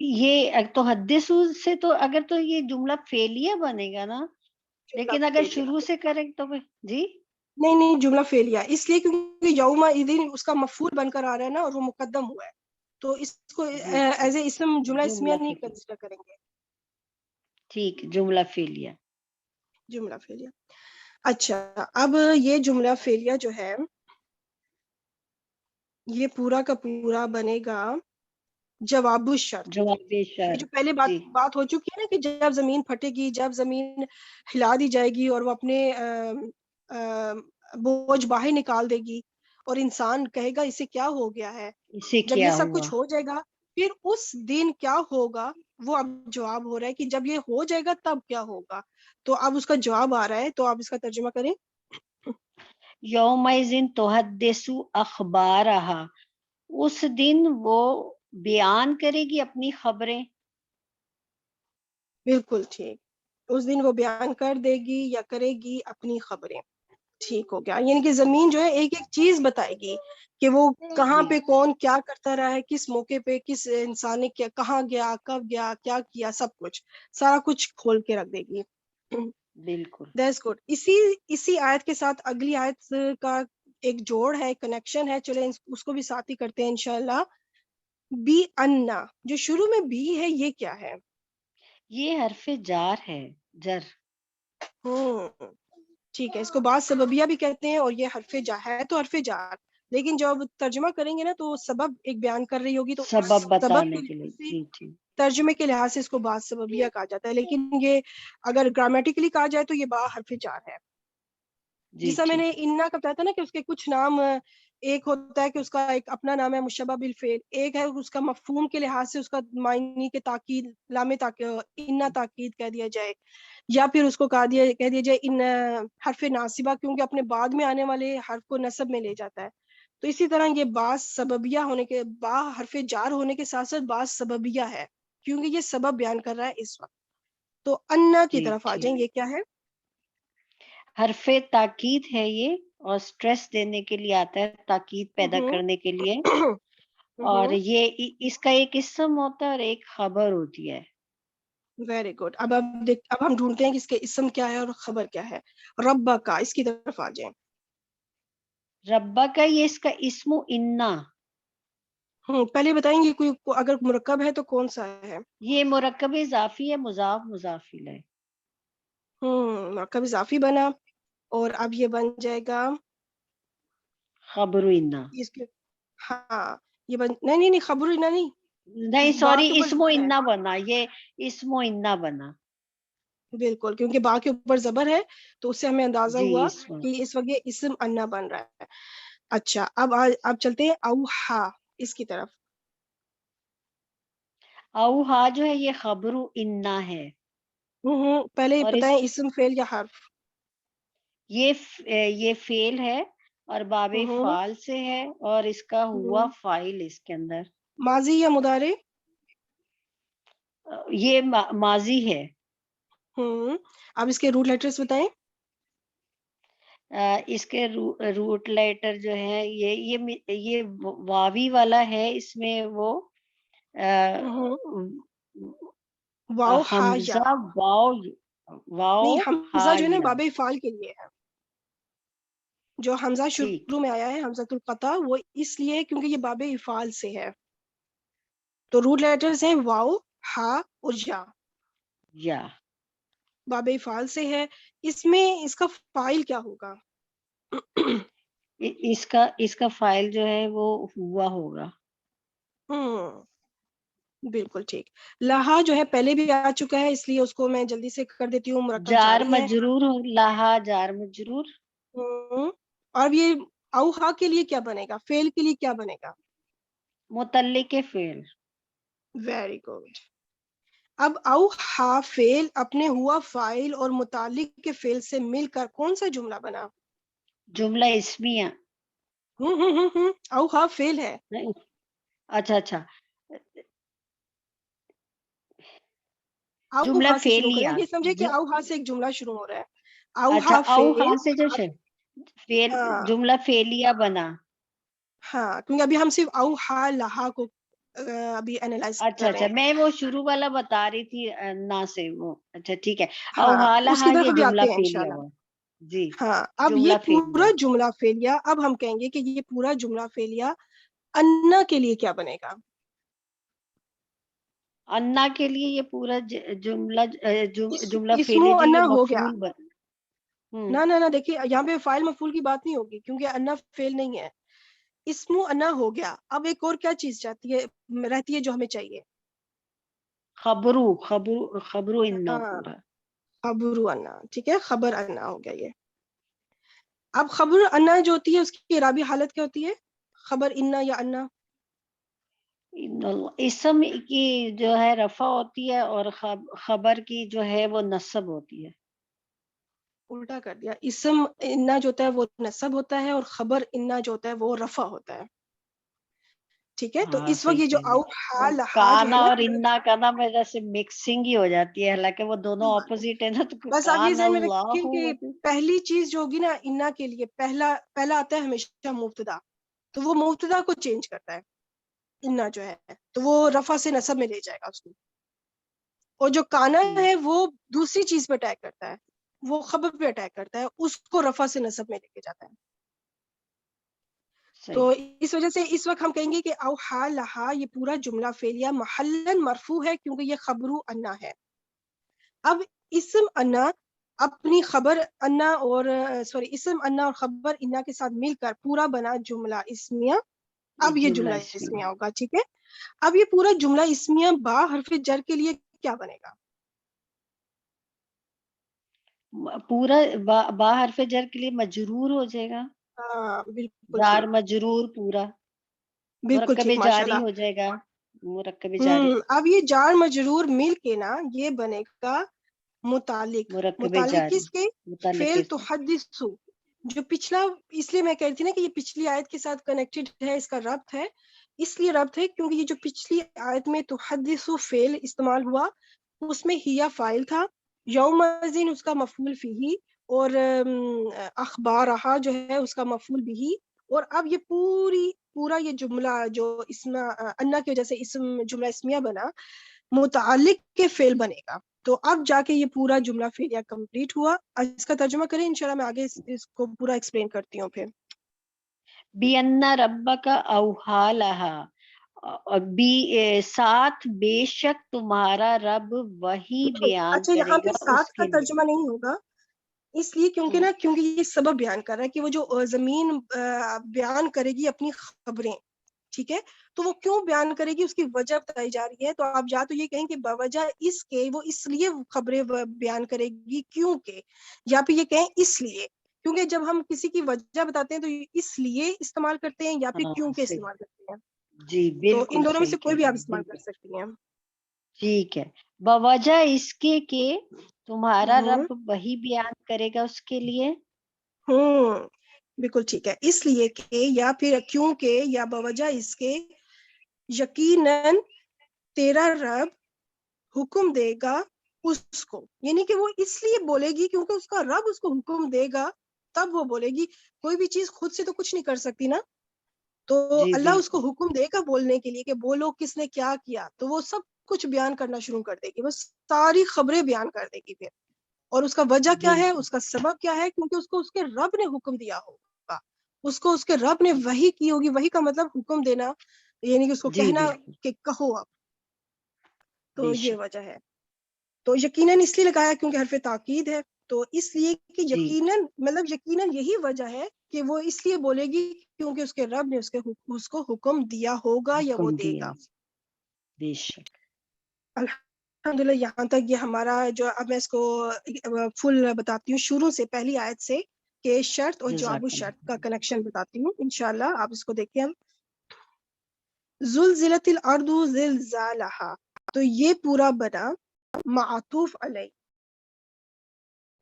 یہ تحدث سے تو اگر تو یہ جملہ فعلیہ بنے گا نا،
جملہ
لیکن اگر
فعلیہ.
شروع سے کریں تو جی
نہیں جملہ فعلیہ اس لیے کیونکہ یومئذ اس کا مفعول بن کر آ رہا ہے نا اور وہ مقدم ہوا ہے تو اس کو
جی
ایز اے اسم جملہ اسمیہ
جملہ
نہیں
فعلیہ.
کنسیڈر کریں گے.
ٹھیک جملہ فعلیہ.
جملہ فعلیہ. اچھا اب یہ جملہ فعلیہ جو ہے یہ پورا کا پورا بنے گا جواب الشرط.
جواب
یہ جو
شرط.
پہلے
جی
بات ہو چکی ہے نا کہ جب زمین پھٹے گی، جب زمین ہلا دی جائے گی اور وہ اپنے بوجھ باہر نکال دے گی اور انسان کہے گا اسے کیا ہو گیا ہے.
اسے
جب یہ
کیا
سب
ہوا.
کچھ ہو جائے گا پھر اس دن کیا ہوگا وہ اب جواب ہو رہا ہے کہ جب یہ ہو جائے گا تب کیا ہوگا. تو اب اس کا جواب آ رہا ہے, تو آپ اس کا ترجمہ کریں.
یومئذ تحدث اخبارہا, اس دن وہ بیان کرے گی اپنی خبریں.
بالکل ٹھیک, اس دن وہ بیان کر دے گی یا کرے گی اپنی خبریں. ٹھیک ہو گیا, یعنی کہ زمین جو ہے ایک ایک چیز بتائے گی کہ وہ کہاں
جی
پہ کون کیا کرتا رہا ہے, کس موقع پہ کس انسان نے کیا, کہاں گیا, کب گیا, کیا کیا, سب کچھ سارا کچھ کھول کے رکھ دے گی.
بالکل.
That's good. اسی آیت کے ساتھ اگلی آیت کا ایک جوڑ ہے, کنیکشن ہے, چلیں اس کو بھی ساتھ ہی کرتے ہیں انشاءاللہ. بی انا, جو شروع میں بی ہے یہ کیا ہے؟
یہ حرف جار ہے, جر.
ٹھیک ہے, اس کو بعض سببیہ بھی کہتے ہیں, اور یہ حرف جار ہے تو حرف جار, لیکن جب ترجمہ کریں گے نا تو سبب ایک بیان کر رہی ہوگی, تو اس
سبب
سبب
بتانے
کے
کے لیے.
لحاظ سے
جی جی
ترجمے کے لحاظ سے اس کو بعض سببیہ کہا جاتا ہے, لیکن یہ اگر گرامیٹیکلی کہا جائے تو یہ با حرف جار ہے.
جی
جیسا میں نے
ٹھیک.
انا کا بتایا تھا نا کہ اس کے کچھ نام, ایک ہوتا ہے کہ اس کا ایک اپنا نام ہے مشبہ بالفعل, ایک ہے اس کا مفہوم کے لحاظ سے اس کا معنی کے تاکید, لام تاکید, انا تاکید کہہ دیا جائے, یا پھر اس کو کہہ دیا جائے ان حرف ناصبہ, کیونکہ اپنے بعد میں آنے والے حرف کو نصب میں لے جاتا ہے. تو اسی طرح یہ بعض سببیہ ہونے کے, با حرف جار ہونے کے ساتھ ساتھ بعض سببیہ ہے, کیونکہ یہ سبب بیان کر رہا ہے اس وقت. تو انا کی
جی
طرف آ
ٹھیک.
جائیں, یہ کیا ہے؟
حرف تاکید ہے یہ, اور سٹریس دینے کے لیے آتا ہے, تاکید پیدا کرنے کے لیے. اور یہ اس کا ایک اسم ہوتا ہے اور ایک خبر ہوتی ہے.
Very good. اب ہم ڈھونڈتے ہیں کہ اس کے اسم کیا ہے اور خبر کیا ہے. ربا کا, اس کی طرف آ جائیں.
ربا کا, یہ اس کا اسم انا.
پہلے بتائیں گے کوئی اگر مرکب ہے تو کون سا ہے؟
یہ مرکب اضافی ہے, مضاف مضاف الیہ.
مرکب اضافی بنا, اور اب یہ بن جائے گا
خبر انا.
اس کے, ہاں یہ نہیں نہیں خبر انا نہیں,
نہیں
با
سوری,
کے اوپر
اسم
زبر ہے.
انا بنا, یہ اسم انا بنا.
بالکل, کیونکہ با کے اوپر زبر ہے تو اس سے ہمیں اندازہ
جی
ہوا
اسم.
کہ اس وقت یہ اسم انا بن رہا ہے. اچھا, اب چلتے ہیں اوحا, اس کی طرف.
اوہا جو ہے یہ خبر انا ہے.
پہلے
اور اس
بتائیں اسم فعل یا حرف.
یہ فعل ہے اور باب
ہوں
فعال سے ہے, اور اس کا ہوا فاعل اس کے اندر.
ماضی یا مضارع؟
یہ ماضی ہے.
اب اس کے روٹ لیٹرز بتائیں.
اس کے روٹ لیٹر جو ہے یہ واوی والا ہے, اس میں وہ
واو ہا یا.
حمزہ واو واو
نہیں,
ہا
حمزہ جو ہے نا
یا.
باب فعال کے لیے ہے. جو حمزہ
ٹھیک.
شروع میں آیا ہے, حمزۃ القطع, وہ اس لیے ہے کیونکہ یہ باب افعال سے ہے. تو روٹ لیٹرز ہیں واو, ہا اور یا.
یا
باب افعال سے ہے. اس میں اس کا فاعل کیا ہوگا؟
اس کا فاعل جو ہے وہ ہوا ہوگا.
بالکل ٹھیک. لہا جو ہے پہلے بھی آ چکا ہے, اس لیے اس کو میں جلدی سے کر دیتی ہوں, مرکب
جار
جاری ہے.
مجرور ہو, لہا جار مجرور.
اور یہ اوہا کے لیے کیا بنے گا, فعل کے لیے کیا بنے گا؟
متعلق فعل.
Very good. اب اوہا فعل اپنے ہوا فاعل اور متعلق کے فعل سے مل کر کون سا جملہ بنا؟
جملہ اسمیہ.
اوہا فعل ہے.
اچھا اچھا, جملہ
اوہا سے شروع کریں,
فعلیہ.
یہ سمجھے کہ اوہا سے ایک جملہ شروع ہو رہا ہے.
اچھا,
اوہا
اوہا
فعل.
سے جو فعل,
ہاں
جملہ فعلیہ بنا.
ہاں, کیونکہ ابھی ہم صرف اوہا لہا کو ابھی اینالائز
اچھا
کر رہے
اچھا,
ہیں.
میں وہ شروع والا بتا رہی تھی نا سے وہ. اچھا ٹھیک ہے.
ہاں,
اوہا
اس کی
لہا
طرف
یہ
ابھی
جملہ
آتے ہیں
فعلیہ
انشاءاللہ.
ہوا. جی,
ہاں, اب یہ
جملہ فعلیہ.
پورا جملہ فعلیہ, اب ہم کہیں گے کہ یہ پورا جملہ فعلیہ انا کے لیے کیا بنے گا؟
انا کے لیے یہ پورا جملہ
اسمو
فعلیہ جو یہ
انا ہو گیا.
مفعول بن.
نہ دیکھیے, یہاں پہ فاعل مفعول کی بات نہیں ہوگی کیونکہ انا فعل نہیں ہے. اسمو انا ہو گیا. اب ایک اور کیا چیز رہتی ہے جو ہمیں چاہیے؟
خبرو انا
ہاں,
پورا.
خبر انا. ٹھیک ہے, خبر انا ہو گیا یہ. اب خبر انا جو ہوتی ہے اس کی اعرابی حالت کیا ہوتی ہے؟ خبر انا یا انا.
اسم کی جو ہے رفع ہوتی ہے اور خبر کی جو ہے وہ نصب ہوتی ہے.
الٹا کر دیا، اسم انا جو ہوتا ہے وہ نصب ہوتا ہے اور خبر انا جو ہوتا ہے وہ رفع ہوتا ہے. ٹھیک ہے، تو
ہاں
اس وقت
صحیح
یہ جو
کہہ رہی
اوحا
ہیں.
لہا جو
کانا
ہے نا،
اور انا کا نا میرے سے مکسنگ ہی ہو جاتی ہے، حالانکہ وہ دونوں اپوزٹ ہے نا. تو
بس آپ یہ
کان
ذہن میں
اللہ
رکھیں کہ پہلی چیز جو ہوگی نا انا کے لیے پہلا آتا ہے ہمیشہ مبتدا، تو وہ مبتدا کو چینج کرتا ہے انا جو ہے، تو وہ رفع سے نصب میں لے جائے گا اس کو. اور جو کانا ہے وہ دوسری چیز پہ اٹیک کرتا ہے، وہ خبر پہ اٹیک کرتا ہے، اس کو رفع سے نصب میں لے کے جاتا ہے. تو اس وجہ سے اس وقت ہم کہیں گے کہ اوحا لہا یہ پورا جملہ فعلیہ محلن مرفوع ہے کیونکہ یہ خبر انا ہے. اب اسم انا اپنی خبر انا اور اسم انا اور خبر انا کے ساتھ مل کر پورا بنا جملہ اسمیہ. اب یہ جملہ اسمیہ ہوگا. ٹھیک ہے، اب یہ پورا جملہ اسمیہ با حرف جر کے لیے کیا بنے گا؟
پورا با حرف جر کے لیے مجرور ہو جائے گا.
ہاں بالکل
جار
ٹھیک،
مجرور پورا
بالکل
مرکب
ٹھیک، ماشاء
جاری
اللہ.
ہو جائے گا. مرکب جاری
اب یہ جار مجرور مل کے نا یہ بنے گا متعلق.
مرکب
متعلق
جاری
کس کے؟
متعلق
فعل
کے ساتھ.
تحدث، جو پچھلا، اس لیے میں کہتی تھی نا کہ یہ پچھلی آیت کے ساتھ کنیکٹڈ ہے، اس کا ربط ہے. اس لیے ربط ہے کیونکہ یہ جو پچھلی آیت میں تحدث فعل استعمال ہوا اس میں ہیا فاعل تھا، یومئذ اس کا مفعول فیہ، اور اخبارہا جو ہے اس کا مفعول بھی. اور اب یہ پورا یہ جملہ جو اسم انا کی وجہ سے اسم جملہ اسمیہ بنا متعلق کے فعل بنے گا. تو اب جا کے یہ پورا جملہ فعلیہ کمپلیٹ ہوا. اس کا ترجمہ کریں انشاءاللہ، میں آگے اس کو پورا ایکسپلین کرتی ہوں. پھر
بِأَنَّ رَبَّكَ أَوْحَىٰ لَهَا، ساتھ بے شک تمہارا رب وہی بیان
اچھا، یہاں
کرے
پہ
گا اس
ساتھ کا
کے لیے.
ترجمہ نہیں ہوگا اس لیے کیونکہ یہ سبب بیان کر رہا ہے کہ وہ جو زمین بیان کرے گی اپنی خبریں. ٹھیک ہے، تو وہ کیوں بیان کرے گی اس کی وجہ بتائی جا رہی ہے. تو آپ یا تو یہ کہیں کہ بوجہ اس کے وہ اس لیے خبریں بیان کرے گی کیونکہ، یا پھر یہ کہیں اس لیے کیونکہ جب ہم کسی کی وجہ بتاتے ہیں تو اس لیے استعمال کرتے ہیں یا پھر
ہاں
کیوں کے
صحیح.
استعمال کرتے ہیں.
جی
تو ان
بالکل
دونوں میں
صحیح
سے
کہہ
کوئی بھی
رہی
آپ
ہیں،
استعمال کر
بالکل
سکتی ہیں.
ٹھیک ہے. بوجہ اس کے کہ تمہارا
ہوں
رب وہی بیان کرے گا اس کے لیے.
بالکل ٹھیک ہے. اس لیے کہ یا پھر کیونکہ یا بوجہ اس کے یقیناً تیرا رب حکم دے گا اس کو، یعنی کہ وہ اس لیے بولے گی کیونکہ اس کا رب اس کو حکم دے گا تب وہ بولے گی. کوئی بھی چیز خود سے تو کچھ نہیں کر سکتی نا، تو
جی
اللہ اس کو
بالکل.
حکم دے گا بولنے کے لیے کہ بولو کس نے کیا کیا، تو وہ سب کچھ بیان کرنا شروع کر دے گی، وہ ساری خبریں بیان کر دے گی پھر. اور اس کا وجہ کیا ہے،
بالکل
اس کا سبب کیا ہے، کیونکہ اس کو اس کے رب نے حکم دیا ہوگا، اس کو اس کے رب نے وحی کی ہوگی. وحی کا مطلب حکم دینا، یعنی کہ اس کو
جی
کہنا
بالکل
کہ کہو اب.
بے
تو یہ
شک.
وجہ ہے. تو یقیناً اس لیے لگایا کیونکہ حرف تاکید ہے، تو اس لیے کہ
جی
یقیناً مطلب یقیناً یہی وجہ ہے کہ وہ اس لیے بولے گی کیونکہ اس کے رب نے اس کو حکم دیا ہوگا یا وہ
حکم
دے
دیا.
گا.
بے شک.
الحمدللہ یہاں تک یہ ہمارا جو، اب میں اس کو فل بتاتی ہوں شروع سے پہلی آیت سے کہ شرط اور جواب
جزاک
الشرط کا
اللہ.
کنیکشن بتاتی ہوں انشاءاللہ. آپ اس کو دیکھیں. ہم زلزلت الارض زلزالہا، تو یہ پورا بنا معطوف علیہ.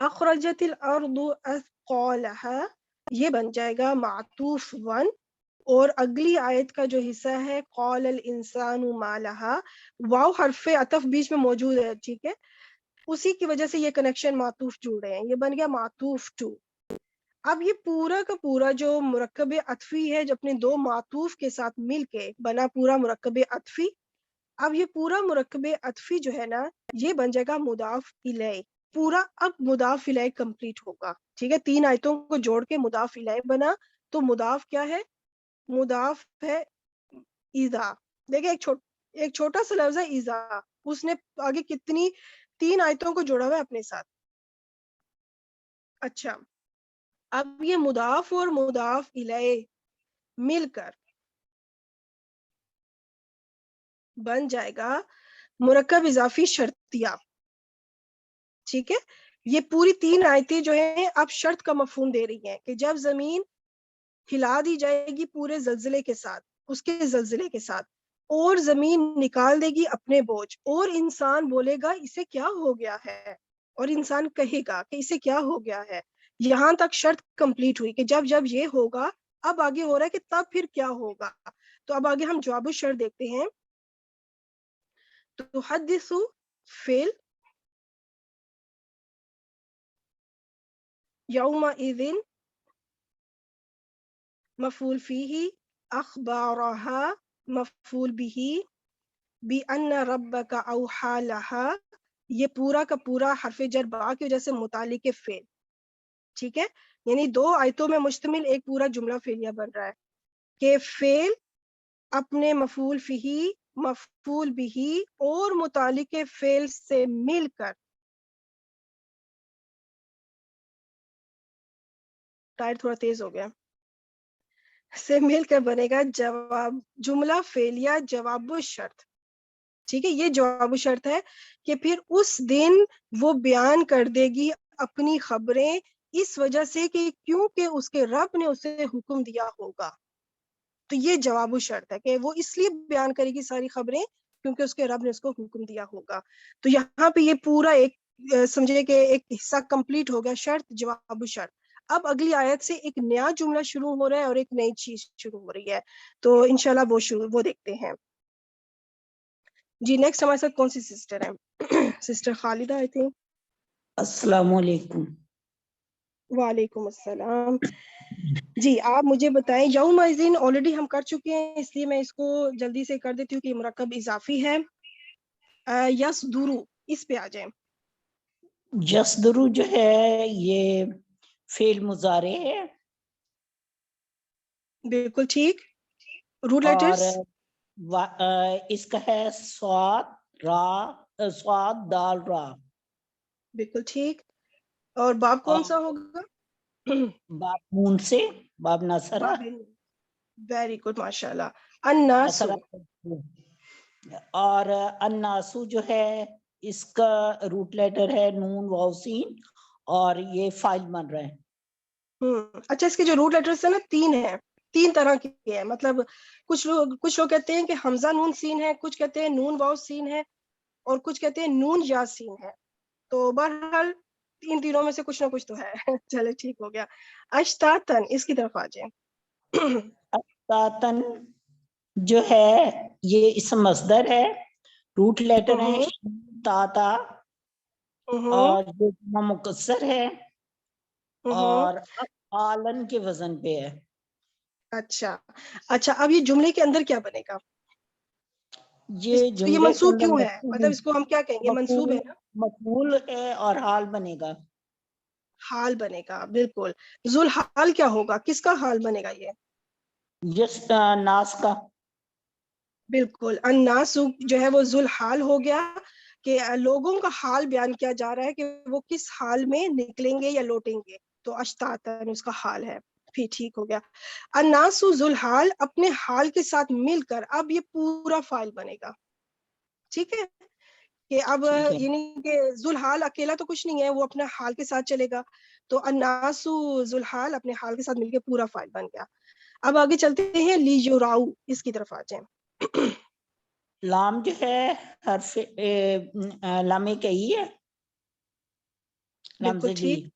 اخرجت الارض اثقالہا، یہ بن جائے گا معطوف 1. اور اگلی آیت کا جو حصہ ہے قال الانسان ما لہا، واو حرف عطف بیچ میں موجود ہے. ٹھیک ہے، اسی کی وجہ سے یہ کنیکشن معطوف جڑ رہے ہیں، یہ بن گیا معطوف 2. اب یہ پورا کا پورا جو مرکب عطفی ہے جو اپنے دو معطوف کے ساتھ مل کے بنا پورا مرکب عطفی. اب یہ پورا مرکب عطفی جو ہے نا یہ بن جائے گا مضاف الیہ. پورا اب مضاف الیہ کمپلیٹ ہوگا. ٹھیک ہے، 3 آیتوں کو جوڑ کے مضاف الیہ بنا. تو مضاف کیا ہے؟ مضاف ہے اذا. دیکھیں ایک چھوٹا سا لفظ ہے اذا، اس نے آگے کتنی 3 آیتوں کو جوڑا ہوا ہے اپنے ساتھ. اچھا، اب یہ مضاف اور مضاف الیہ مل کر بن جائے گا مرکب اضافی شرطیہ. ٹھیک ہے، یہ پوری 3 آیتیں جو ہیں اب شرط کا مفہوم دے رہی ہیں کہ جب زمین ہلا دی جائے گی پورے زلزلے کے ساتھ، اس کے زلزلے کے ساتھ، اور زمین نکال دے گی اپنے بوجھ، اور انسان بولے گا اسے کیا ہو گیا ہے، اور انسان کہے گا کہ اسے کیا ہو گیا ہے. یہاں تک شرط کمپلیٹ ہوئی کہ جب جب یہ ہوگا، اب آگے ہو رہا ہے کہ تب پھر کیا ہوگا. تو اب آگے ہم جواب الشرط دیکھتے ہیں. تو حدث فعل، یومئذ مفعول فیہ، اخبارها مفعول بہ، بِأَنَّ رَبَّكَ أَوْحَى لَهَا، یہ پورا کا پورا حرف جر با کی وجہ سے متعلق فعل. ٹھیک ہے، یعنی 2 آیتوں میں مشتمل ایک پورا جملہ فعلیہ بن رہا ہے کہ فعل اپنے مفعول فیہ، مفعول بہ اور متعلق فعل سے مل کر، ٹائر تھوڑا تیز ہو گیا، سے مل کر بنے گا جواب جملہ فعلیہ جواب الشرط. ٹھیک ہے، یہ جواب شرط ہے کہ پھر اس دن وہ بیان کر دے گی اپنی خبریں، اس وجہ سے کہ کیونکہ اس کے رب نے اسے حکم دیا ہوگا. تو یہ جواب شرط ہے کہ وہ اس لیے بیان کرے گی ساری خبریں کیونکہ اس کے رب نے اس کو حکم دیا ہوگا. تو یہاں پہ یہ پورا ایک سمجھے کہ ایک حصہ کمپلیٹ ہو گیا، شرط جواب شرط. اب اگلی آیت سے ایک نیا جملہ شروع ہو رہا ہے اور ایک نئی چیز شروع ہو رہی ہے. تو انشاءاللہ وہ دیکھتے ہیں. جی نیکسٹ ہمارے ساتھ کون سی سسٹر ہے؟ Sister Khalida I think.
السلام علیکم.
وعلیکم السلام. جی آپ مجھے بتائیں، یومئذ آلریڈی ہم کر چکے ہیں اس لیے میں اس کو جلدی سے کر دیتی ہوں کہ مرکب اضافی ہے. یصدرو، اس پہ آ جائیں.
یصدرو جو ہے یہ فعل مضارع ہے
بالکل ٹھیک. روٹ
اور
لیٹرز
اس کا ہے صاد را، صاد دال را.
بالکل ٹھیک. اور باب کون سا ہوگا؟
باب نون سے، باب نصرہ.
باب. ویری گڈ، ماشاء اللہ. الناسو.
اور الناسو جو ہے اس کا روٹ لیٹر ہے نون واو سین اور یہ فائل بن رہا ہے.
اچھا، اس کے جو روٹ لیٹرز ہیں نا 3 ہیں، 3 طرح کے ہیں. مطلب کچھ لوگ کہتے ہیں کہ حمزہ نون سین ہے، کچھ کہتے ہیں نون واو سین ہے، اور کچھ کہتے ہیں نون یا سین ہے. تو بہرحال تینوں میں سے کچھ نہ کچھ تو ہے. چلے ٹھیک ہو گیا. اشتاتن، اس کی طرف آ جائیں.
اشتاتن جو ہے یہ اسم مصدر ہے، روٹ لیٹر ہے تاتا، اور یہ جمع مکسر ہے اور آلن کے وزن پہ ہے.
اچھا اب یہ جملے کے اندر کیا بنے گا؟ یہ
جملے کے
منصوب
اندر
کیوں ہے؟ مطلب اس کو ہم کیا کہیں گے؟ منصوب ہے نا.
مفعول ہے اور حال بنے گا.
حال بنے گا، بالکل. ذوالحال کیا ہوگا؟ کس کا حال بنے گا یہ؟
یس ناس کا.
بالکل، الناس جو ہے وہ ذوالحال ہو گیا کہ لوگوں کا حال بیان کیا جا رہا ہے کہ وہ کس حال میں نکلیں گے یا لوٹیں گے. تو اشتاتن اس کا حال ہے. پھر ٹھیک ہو گیا. الناس ذوالحال، اپنے حال کے ساتھ مل کر. اب یہ پورا فائل بنے گا. ٹھیک ہے کہ اب یعنی کہ ذوالحال اکیلا تو کچھ نہیں ہے، وہ اپنا حال کے ساتھ چلے گا. تو الناس ذوالحال اپنے حال کے ساتھ مل کے پورا فائل بن گیا. اب آگے چلتے ہیں لیجوراؤ، اس کی طرف آ جائیں.
لام جو ہے حرف لام کئی ہے، لام
بالکل
زدی.
ٹھیک.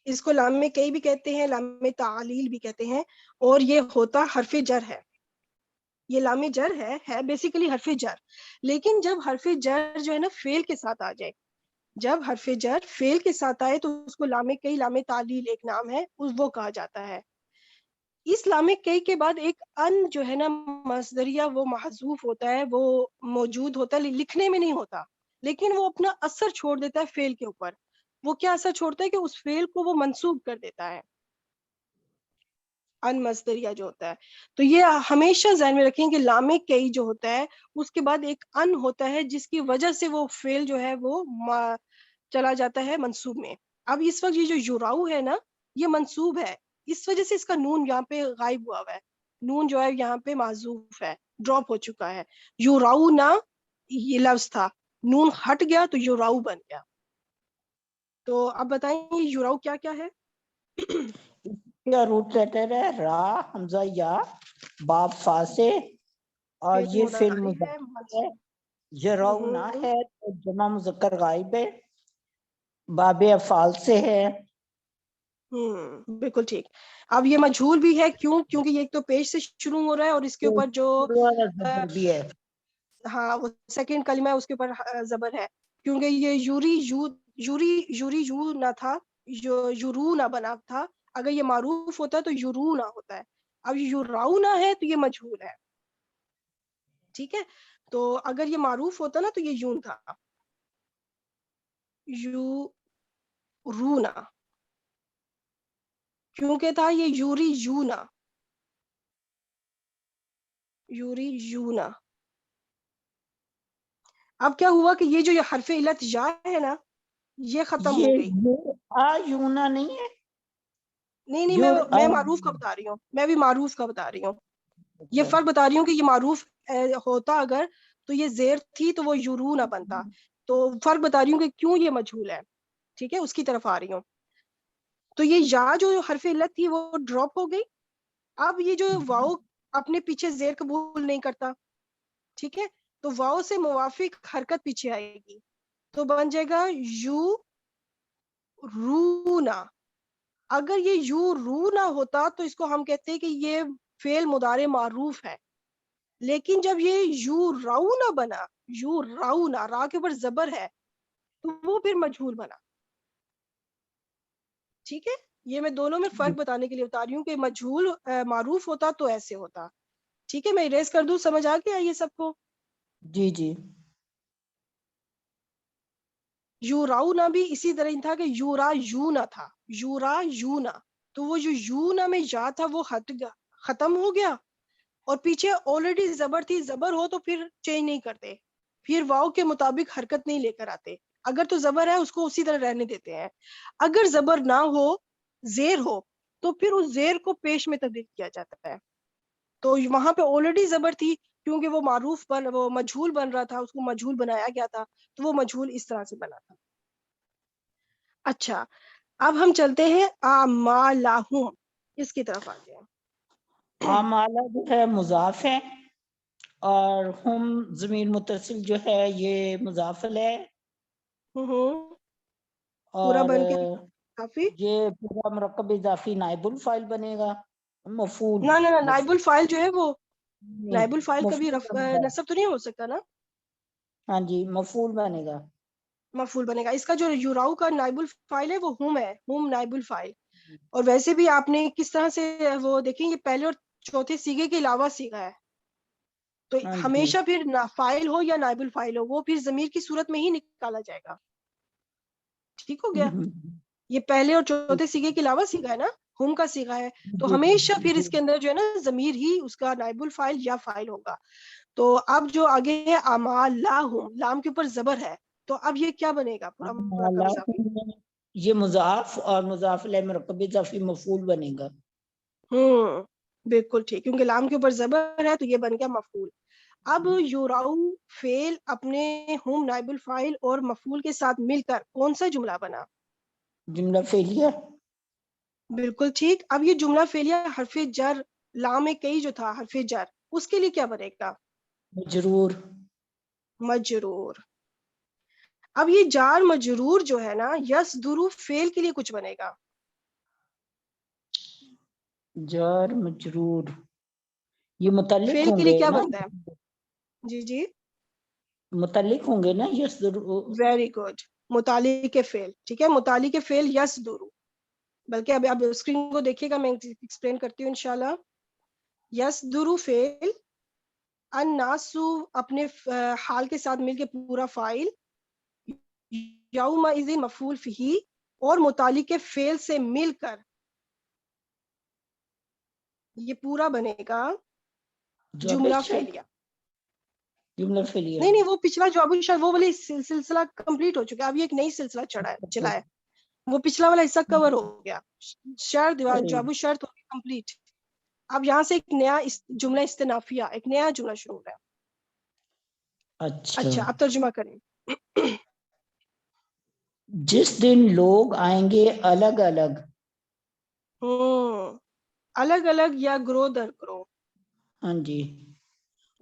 اس کو لام میں کئی بھی کہتے ہیں، لام میں تعلیل بھی کہتے ہیں، اور یہ ہوتا حرف جر ہے. یہ لام جر ہے بیسیکلی حرف جر. لیکن جب حرف جر جو ہے نا فعل کے ساتھ آ جائے، جب حرف جر فعل کے ساتھ آئے تو اس کو لام کئی، لام تعلیل ایک نام ہے، وہ کہا جاتا ہے. اس لام کئی کے بعد ایک ان جو ہے نا مصدریہ، وہ محذوف ہوتا ہے، وہ موجود ہوتا ہے، لکھنے میں نہیں ہوتا، لیکن وہ اپنا اثر چھوڑ دیتا ہے فعل کے اوپر. وہ کیا اثر چھوڑتا ہے کہ اس فعل کو وہ منسوب کر دیتا ہے، ان مصدریہ جو ہوتا ہے. تو یہ ہمیشہ ذہن میں رکھیں کہ لام کئی جو ہوتا ہے اس کے بعد ایک ان ہوتا ہے جس کی وجہ سے وہ فعل جو ہے وہ چلا جاتا ہے منصوب میں. اب اس وقت یہ جو یوراؤ ہے نا یہ منصوب ہے، اس وجہ سے اس کا نون یہاں پہ غائب ہوا ہوا ہے. نون جو ہے یہاں پہ معذوف ہے، ڈراپ ہو چکا ہے. یوراؤ نہ یہ لفظ تھا، نون ہٹ گیا تو یوراؤ بن گیا. تو اب بتائیں یوراؤ کیا کیا ہے؟
روٹ لیٹر ہے را، حمزہ یا، باب فا سے، اور
فعل
یہ فعل
مضارع ہے
مضارع ہے، یرونا
ہوں،
ہے تو جمع مذکر غائب ہے، باب افعال سے ہے۔
بالکل ٹھیک۔ اب یہ مجھول بھی ہے، کیوں؟ کیونکہ یہ ایک تو پیش سے شروع ہو رہا ہے اور اس کے اوپر جو
زبر بھی ہے۔
ہاں وہ سیکنڈ کلمہ ہے اس کے اوپر زبر ہے، کیونکہ یہ یو نہ تھا، یورو نہ بنا تھا۔ اگر یہ معروف ہوتا ہے تو یورو نہ ہوتا ہے، اب یوراؤ نہ ہے تو یہ مجھول ہے، ٹھیک ہے؟ تو اگر یہ معروف ہوتا نا تو یہ یون تھا، یورونا، کیونکہ تھا یہ یوری یونا۔ اب کیا ہوا کہ یہ جو یہ حرف علت یا ہے نا، یہ ختم ہو گئی۔
یونا نہیں ہے،
نہیں میں معروف کا بتا رہی ہوں، میں بھی معروف کا بتا رہی ہوں، یہ فرق بتا رہی ہوں کہ یہ معروف ہوتا اگر تو یہ زیر تھی تو وہ یورو نہ بنتا، تو فرق بتا رہی ہوں کہ کیوں یہ مجھول ہے، ٹھیک ہے؟ اس کی طرف آ رہی ہوں۔ تو یہ یا جو حرف علت تھی وہ ڈراپ ہو گئی، اب یہ جو واؤ اپنے پیچھے زیر قبول نہیں کرتا، ٹھیک ہے؟ تو واؤ سے موافق حرکت پیچھے آئے گی، تو بن جائے گا یو رونا۔ اگر یہ یو رو نہ ہوتا تو اس کو ہم کہتے ہیں کہ یہ فعل مضارع معروف ہے، لیکن جب یہ یو راؤ نہ بنا، یو راؤ نہ، را کے اوپر زبر ہے، تو وہ پھر مجھول بنا، ٹھیک ہے؟ یہ میں دونوں میں فرق بتانے کے لیے بتا رہی ہوں کہ مجھول معروف ہوتا تو ایسے ہوتا، ٹھیک ہے؟ میں اریز کر دوں، سمجھ آ گیا یہ سب کو؟
جی جی۔
یوراؤنا بھی اسی طرح تھا کہ یورا یونا تھا، یورا یونا، تو وہ جو یونا میں یا تھا وہ ختم ہو گیا، اور پیچھے آلریڈی زبر تھی، زبر ہو تو پھر چینج نہیں کرتے، پھر واؤ کے مطابق حرکت نہیں لے کر آتے، اگر تو زبر ہے اس کو اسی طرح رہنے دیتے ہیں، اگر زبر نہ ہو، زیر ہو، تو پھر اس زیر کو پیش میں تبدیل کیا جاتا ہے، تو وہاں پہ آلریڈی زبر تھی، کیونکہ وہ معروف وہ مجھول بن رہا تھا، اس کو مجھول بنایا گیا تھا، تو وہ مجھول اس طرح سے بنا تھا۔ اچھا، اب ہم چلتے ہیں اعمالہم، اس کی طرف آتے ہیں۔
اعمالہ جو ہے مضاف ہے، اور ہم ضمیر متصل جو ہے یہ مضاف ہے،
پورا
اور
بن کے کافی
یہ پورا مرکب اضافی نائب الفاعل بنے گا، مفعول۔
نہ نائب الفاعل جو ہے وہ نائب الفاعل کبھی
مفعول بنے گا۔
نصب تو نہیں ہو سکتا نا،
ہاں جی، مفعول بنے گا۔
مفعول بنے گا۔ اس کا جو یوراؤ کا نائب الفاعل ہے وہ ہم ہے، ہم نائب الفاعل، اور ویسے بھی آپ نے کس طرح سے وہ دیکھیں، یہ پہلے اور چوتھے سیغے کے علاوہ سیغہ ہے، تو
ہاں جی،
ہمیشہ پھر فاعل ہو یا نائب الفاعل ہو، وہ پھر ضمیر کی صورت میں ہی نکالا جائے گا، ٹھیک ہو گیا؟ یہ پہلے اور چوتھے سیغے کے علاوہ سیغہ ہے نا، ہم کا سیغہ ہے، تو ہمیشہ پھر اس کے اندر جو ہے نا ضمیر ہی اس کا نائب الفاعل یا فاعل ہوگا۔ تو اب جو آگے ہے اعمالہم، لام کے اوپر زبر ہے، تو اب یہ کیا بنے گا؟ پورا مرکب اضافی،
یہ مضاف اور مضاف الیہ مرکب اضافی مفعول بنے گا۔
بالکل ٹھیک، کیونکہ لام کے اوپر زبر ہے تو یہ بن گیا مفعول۔ اب یوراؤ فعل اپنے ہم نائب الفاعل اور مفعول کے ساتھ مل کر کون سا جملہ بنا؟
جملہ فعلیہ۔
بالکل ٹھیک۔ اب یہ جملہ فعلیہ حرف جر، لام کئی جو تھا حرف جر، اس کے لیے کیا بنے گا؟
مجرور۔
مجرور۔ اب یہ جار مجرور جو ہے نا، یصدر فعل کے لیے کچھ بنے گا؟
جار مجرور یہ متعلق
فعل
ہوں
کے لیے
گے
کیا
نا،
بنتا ہے؟ جی
متعلق ہوں گے نا یصدر۔
ویری گڈ، متعلق فعل، ٹھیک ہے، متعلق فعل یصدر، بلکہ اب اسکرین کو دیکھیے گا، میں ایکسپلین کرتی ہوں انشاءاللہ۔ یصدر فعل، الناس اپنے حال کے ساتھ مل کے پورا فاعل، یومئذ مفعول فیہ، اور متعلق فعل سے مل کر یہ پورا بنے گا جملہ فعلیہ۔
جملہ فعلیہ۔
نہیں وہ پچھلا جواب الشرط وہ والی سلسلہ کمپلیٹ ہو چکا ہے، اب یہ ایک نئی سلسلہ چلا ہے، وہ پچھلا والا حصہ کور ہو گیا، شرط جواب الشرط ہو گیا کمپلیٹ، اب یہاں سے ایک نیا جملہ استنافیہ، ایک نیا جملہ شروع ہو رہا ہے۔ اچھا اب ترجمہ کریں۔
جس دن لوگ آئیں گے الگ الگ،
الگ الگ یا گروہ در گروہ،
ہاں جی،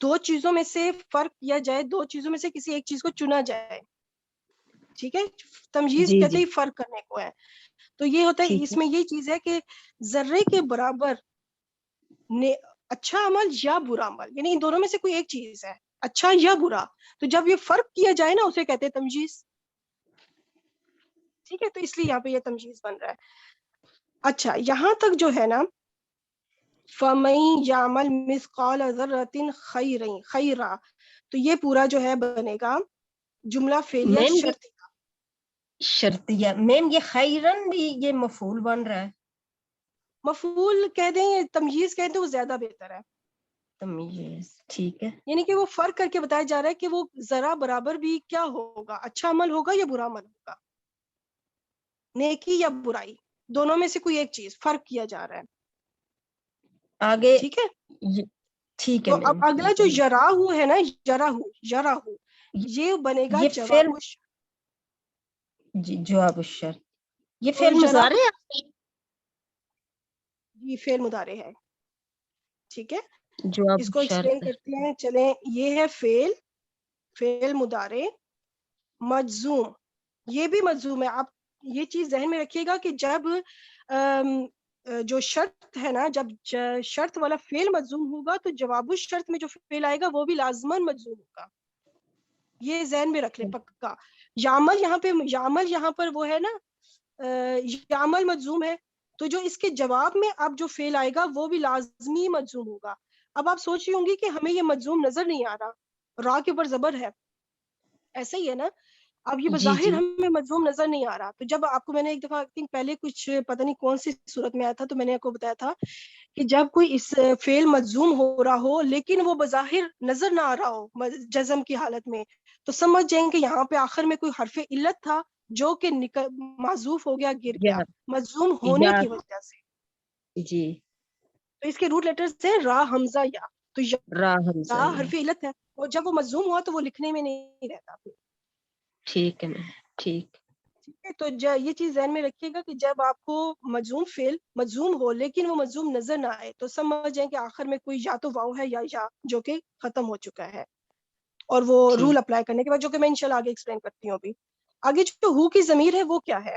دو چیزوں میں سے فرق کیا جائے, دو چیزوں میں سے کسی ایک چیز کو چنا جائے, ٹھیک ہے, تمجیز
جی
کہتے
جی
ہی فرق کرنے کو ہے. تو یہ ہوتا ہے,
ٹھیک
اس
ہے.
میں یہ چیز ہے کہ ذرے کے برابر اچھا عمل یا برا عمل, یعنی ان دونوں میں سے کوئی ایک چیز ہے, اچھا یا برا, تو جب یہ فرق کیا جائے نا اسے کہتے ہیں تمجیز, ٹھیک ہے. تو اس لیے یہاں پہ یہ تمجیز بن رہا ہے. اچھا یہاں تک جو ہے نا, فَمَن يَعْمَلْ مِثْقَالَ ذَرَّةٍ خَيْرًا, تو یہ پورا جو ہے بنے گا جملہ فعلیہ
میم یہ
شرطی.
شرطیہ, میم یہ خیرن بھی یہ مفعول بن رہا ہے.
مفعول کہہ دیں یا تمییز کہہ دیں وہ زیادہ بہتر ہے,
تمیز ٹھیک ہے.
یعنی کہ وہ فرق کر کے بتایا جا رہا ہے کہ وہ ذرا برابر بھی کیا ہوگا, اچھا عمل ہوگا یا برا عمل ہوگا, نیکی یا برائی, دونوں میں سے کوئی ایک چیز فرق کیا جا رہا ہے.
آگے
ٹھیک ہے.
ٹھیک ہے
تو اب
میم,
اگلا
ٹھیک
جو
ہے.
یراہو ہے نا, یراہو یہ بنے گا
یہ فعل,
جواب الشرط.
جی جواب الشرط, یہ
اور
فعل مضارع ہے.
یہ فعل مضارع ہے, ٹھیک ہے.
جواب
اس کو ایکسپلین
الشرط.
کرتے ہیں, چلیں. یہ ہے فعل مضارع مجزوم, یہ بھی مجزوم ہے. آپ یہ چیز ذہن میں رکھیے گا کہ جب جو شرط ہے نا, جب شرط والا فعل مجزوم ہوگا تو جواب الشرط میں جو فعل آئے گا وہ بھی لازماً مجزوم ہوگا. یہ ذہن میں رکھ لیں پکا. یعمل یہاں پر وہ ہے نا, یعمل مجزوم ہے, تو جو اس کے جواب میں اب جو فعل آئے گا وہ بھی لازمی مجزوم ہوگا. اب آپ سوچ رہی ہوں گی کہ ہمیں یہ مجزوم نظر نہیں آ رہا, را کے اوپر زبر ہے, ایسا ہی ہے نا. اب یہ
جی
بظاہر
جی
ہمیں مجزوم نظر نہیں آ رہا. تو جب آپ کو میں نے ایک دفعہ پہلے کچھ پتہ نہیں کون سی صورت میں آیا تھا, تو میں نے آپ کو بتایا تھا کہ جب کوئی اس فعل مجزوم ہو رہا ہو لیکن وہ بظاہر نظر نہ آ رہا ہو جزم کی حالت میں, تو سمجھ جائیں کہ یہاں پہ آخر میں کوئی حرف علت تھا جو کہ معذوف ہو گیا, گر گیا
یا
مجزوم ہونے
یا
کی وجہ سے.
جی
تو اس کے روٹ لیٹرز ہیں را, حمزہ, یا. تو
را حمزہ
یا
یا.
حرف علت ہے, اور جب وہ مجزوم ہوا تو وہ لکھنے میں نہیں رہتا.
ٹھیک ہے میم, ٹھیک.
ٹھیک ہے. تو یہ چیز ذہن میں رکھیے گا کہ جب آپ کو مجزوم فعل مجزوم ہو لیکن وہ مجزوم نظر نہ آئے تو سمجھ جائیں کہ آخر میں کوئی یا تو واو ہے یا جو کہ ختم ہو چکا ہے, اور وہ
ٹھیک.
رول اپلائی کرنے کے بعد, جو کہ میں انشاءاللہ آگے ایکسپلین کرتی ہوں. ابھی آگے جو ہو کی ضمیر ہے وہ کیا ہے؟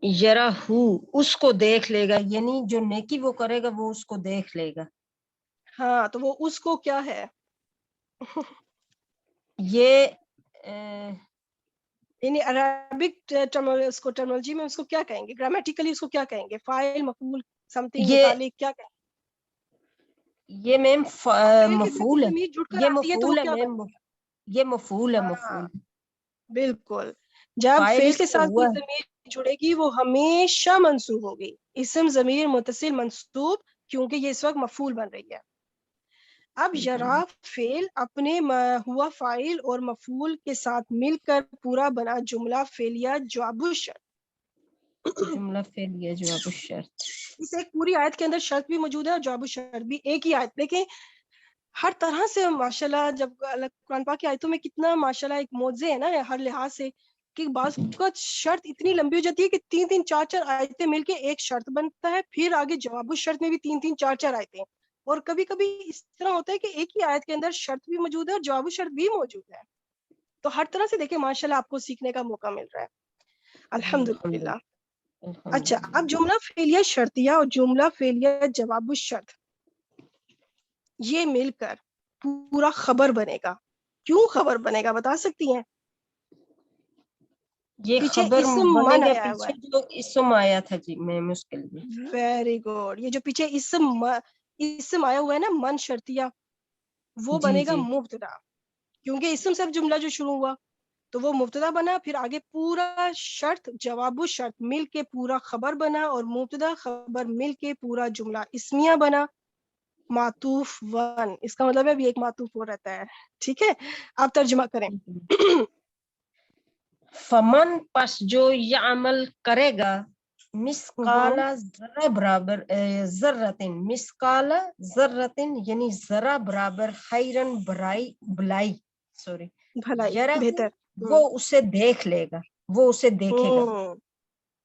یراہو, اس کو دیکھ لے گا, یعنی جو نیکی وہ کرے گا وہ اس کو دیکھ لے گا.
ہاں, تو وہ اس کو کیا ہے؟
یہ
یعنی عربک اس کو ٹرمنالوجی میں اس کو کیا کہیں گے, گرامیٹیکلی اس کو کیا کہیں گے, فاعل, مفعول, سم تھنگ,
یہ
متعلق, کیا کہیں گے؟
یہ میم
فعل کے ساتھ
مفعول ہے,
ضمیر جڑ کر
یہ
آتی ہے تو وہ
مفعول ہے
کیا
میم,
بنتی
یہ مفعول ہے,
ہے؟ ہاں
مفعول.
بالکل, جب
فاعل
فعل
اس
کے
سے
ساتھ
ہوا
کوئی
ہے.
ضمیر جڑے گی وہ ہمیشہ منصوب ہوگی, اسم ضمیر متصل منصوب, کیونکہ یہ اس وقت مفعول بن رہی ہے. اب یرا فعل اپنے ہوا فاعل اور مفعول کے ساتھ مل کر پورا بنا جملہ فعلیہ جواب الشرط.
جملہ فعلیہ جواب الشرط.
اس ایک پوری آیت کے اندر شرط بھی موجود ہے اور جواب الشرط بھی ایک ہی آیت. دیکھیں ہر طرح سے ماشاءاللہ, جب قرآن پاک کی آیتوں میں کتنا ماشاءاللہ ایک معجزے ہے نا ہر لحاظ سے, کہ بعض کا شرط اتنی لمبی ہو جاتی ہے کہ 3 4 آیتیں مل کے ایک شرط بنتا ہے, پھر آگے جواب الشرط میں بھی 3 4 آیتیں, اور کبھی کبھی اس طرح ہوتا ہے کہ ایک ہی آیت کے اندر شرط بھی موجود ہے اور جواب الشرط بھی موجود ہے. تو ہر طرح سے دیکھیں ماشاءاللہ آپ کو سیکھنے کا موقع مل رہا ہے, الحمدللہ. اچھا, اب جملہ فعلیہ شرطیہ اور جملہ فعلیہ جواب الشرط یہ مل کر پورا خبر بنے گا. کیوں خبر بنے گا بتا سکتی ہیں؟
یہ
پیچھے
خبر
اسم
بنے
من
گا,
آیا ہوا
پیچھے جو اسم آیا تھا جی میم اس کے لیے.
ہے. Very good. یہ جو پیچھے اسم آیا ہوا ہے نا, من شرطیہ, وہ
جی
بنے گا
جی
مبتدا, کیونکہ اسم سے جملہ جو شروع ہوا تو وہ مبتدا بنا, پھر آگے پورا شرط جواب الشرط مل کے پورا خبر بنا, اور مبتدا خبر مل کے پورا جملہ اسمیہ بنا. معطوف ون, اس کا مطلب ہے ابھی ایک معطوف ہو رہتا ہے. ٹھیک ہے, آپ ترجمہ کریں.
فمن, پس جو یہ عمل کرے گا, مسقال ذرہ برابر ذرتن, مسقال ذرتن یعنی ذرہ برابر, خیرن بلائی
بھلائی
یرہ
بہتر.
وہ اسے دیکھ لے گا, وہ اسے دیکھے گا.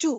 2।